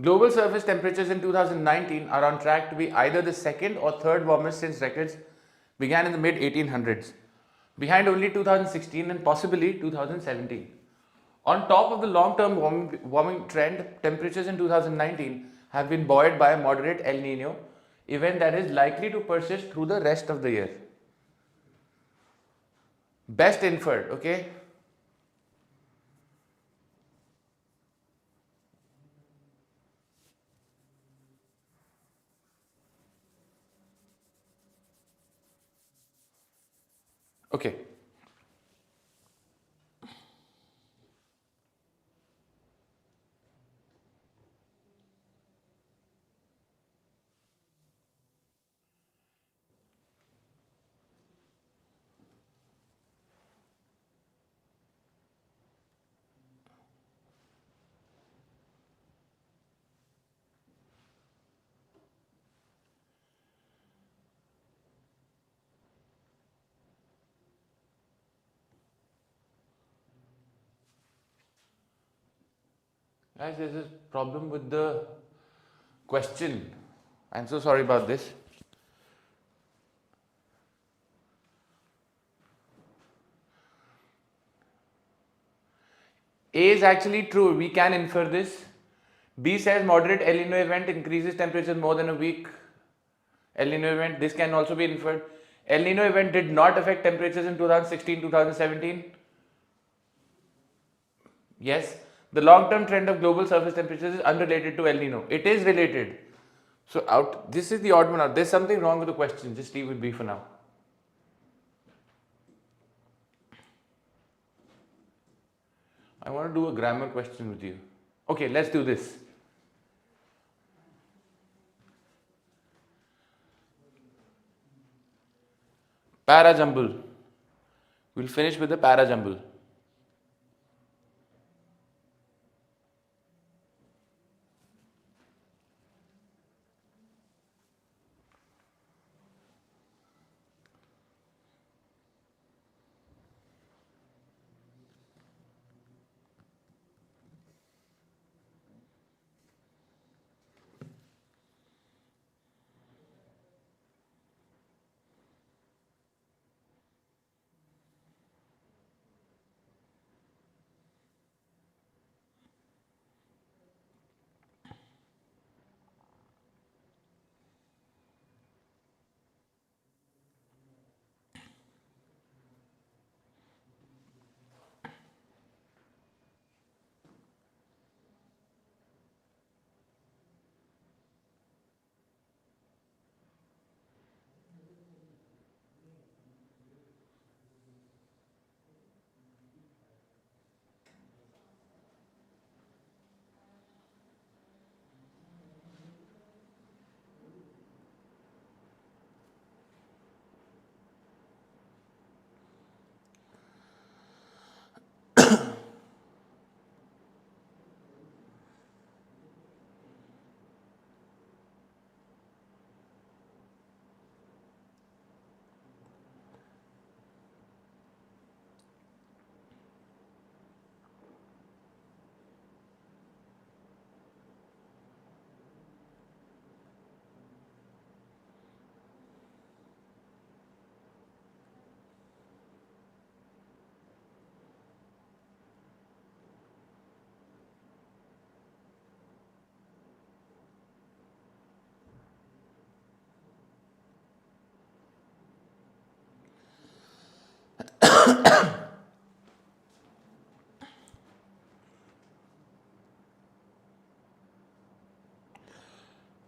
A: Global surface temperatures in 2019 are on track to be either the second or third warmest since records began in the mid 1800s, behind only 2016 and possibly 2017. On top of the long-term warming trend, temperatures in 2019 have been buoyed by a moderate El Nino event that is likely to persist through the rest of the year. Best inferred, okay? Okay. Guys, there's a problem with the question. I'm so sorry about this. A is actually true. We can infer this. B says moderate El Nino event increases temperature more than a week. El Nino event, this can also be inferred. El Nino event did not affect temperatures in 2016-2017. Yes, the long-term trend of global surface temperatures is unrelated to El Nino. It is related. So this is the odd one out. There's something wrong with the question. Just leave with B for now. I want to do a grammar question with you. Okay, let's do this. Parajumble. We'll finish with the parajumble.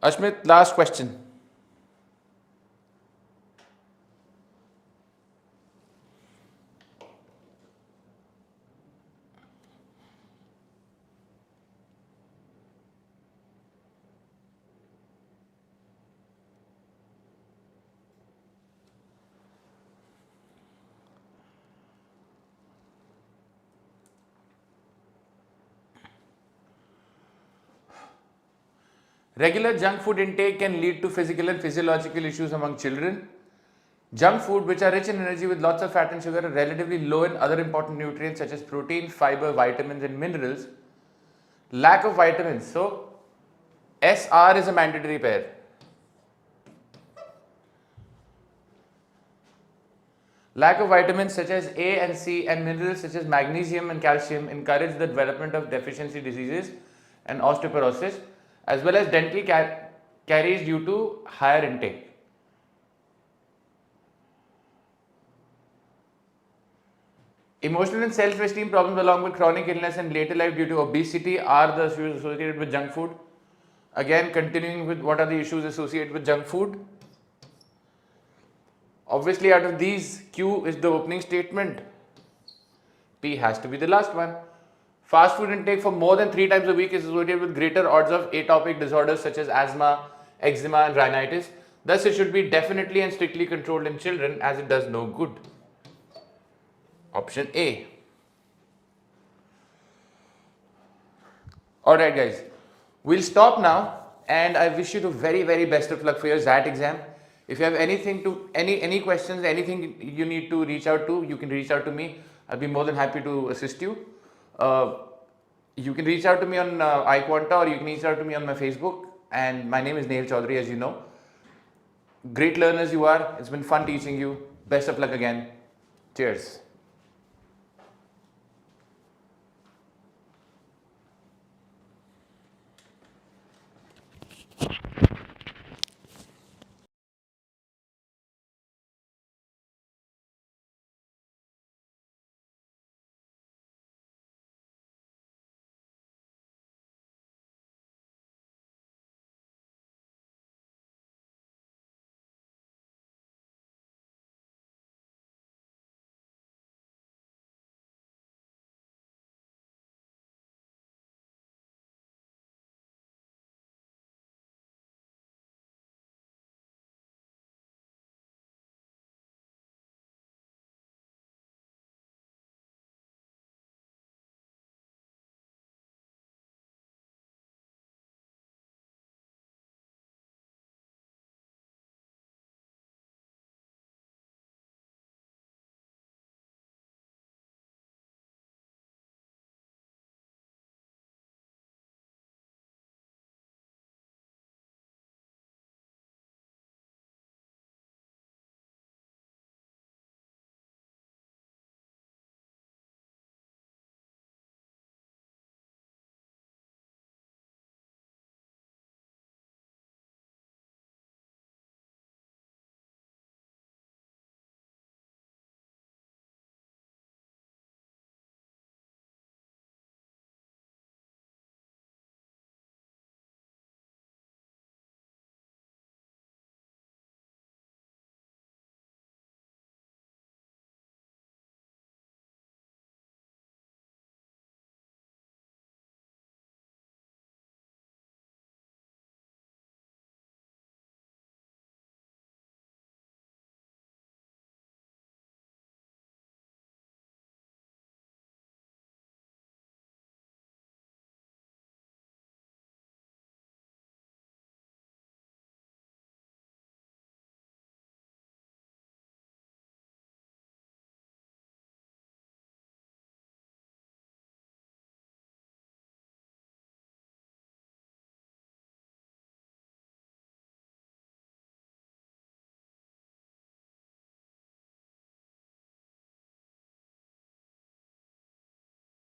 A: Ashmit, last question. Regular junk food intake can lead to physical and physiological issues among children. Junk food, which are rich in energy with lots of fat and sugar, are relatively low in other important nutrients such as protein, fiber, vitamins, and minerals. Lack of vitamins. So, SR is a mandatory pair. Lack of vitamins such as A and C and minerals such as magnesium and calcium encourage the development of deficiency diseases and osteoporosis, as well as dental caries due to higher intake. Emotional and self-esteem problems along with chronic illness and later life due to obesity are the issues associated with junk food. Again, continuing with what are the issues associated with junk food. Obviously, out of these, Q is the opening statement. P has to be the last one. Fast food intake for more than 3 times a week is associated with greater odds of atopic disorders such as asthma, eczema and rhinitis. Thus, it should be definitely and strictly controlled in children as it does no good. Option A. Alright guys, we'll stop now and I wish you the very best of luck for your XAT exam. If you have any questions, anything you need to reach out to, you can reach out to me. I'll be more than happy to assist you. You can reach out to me on iQUANTA or you can reach out to me on my Facebook. And my name is Nehil Sir, as you know. Great learners you are. It's been fun teaching you. Best of luck again. Cheers.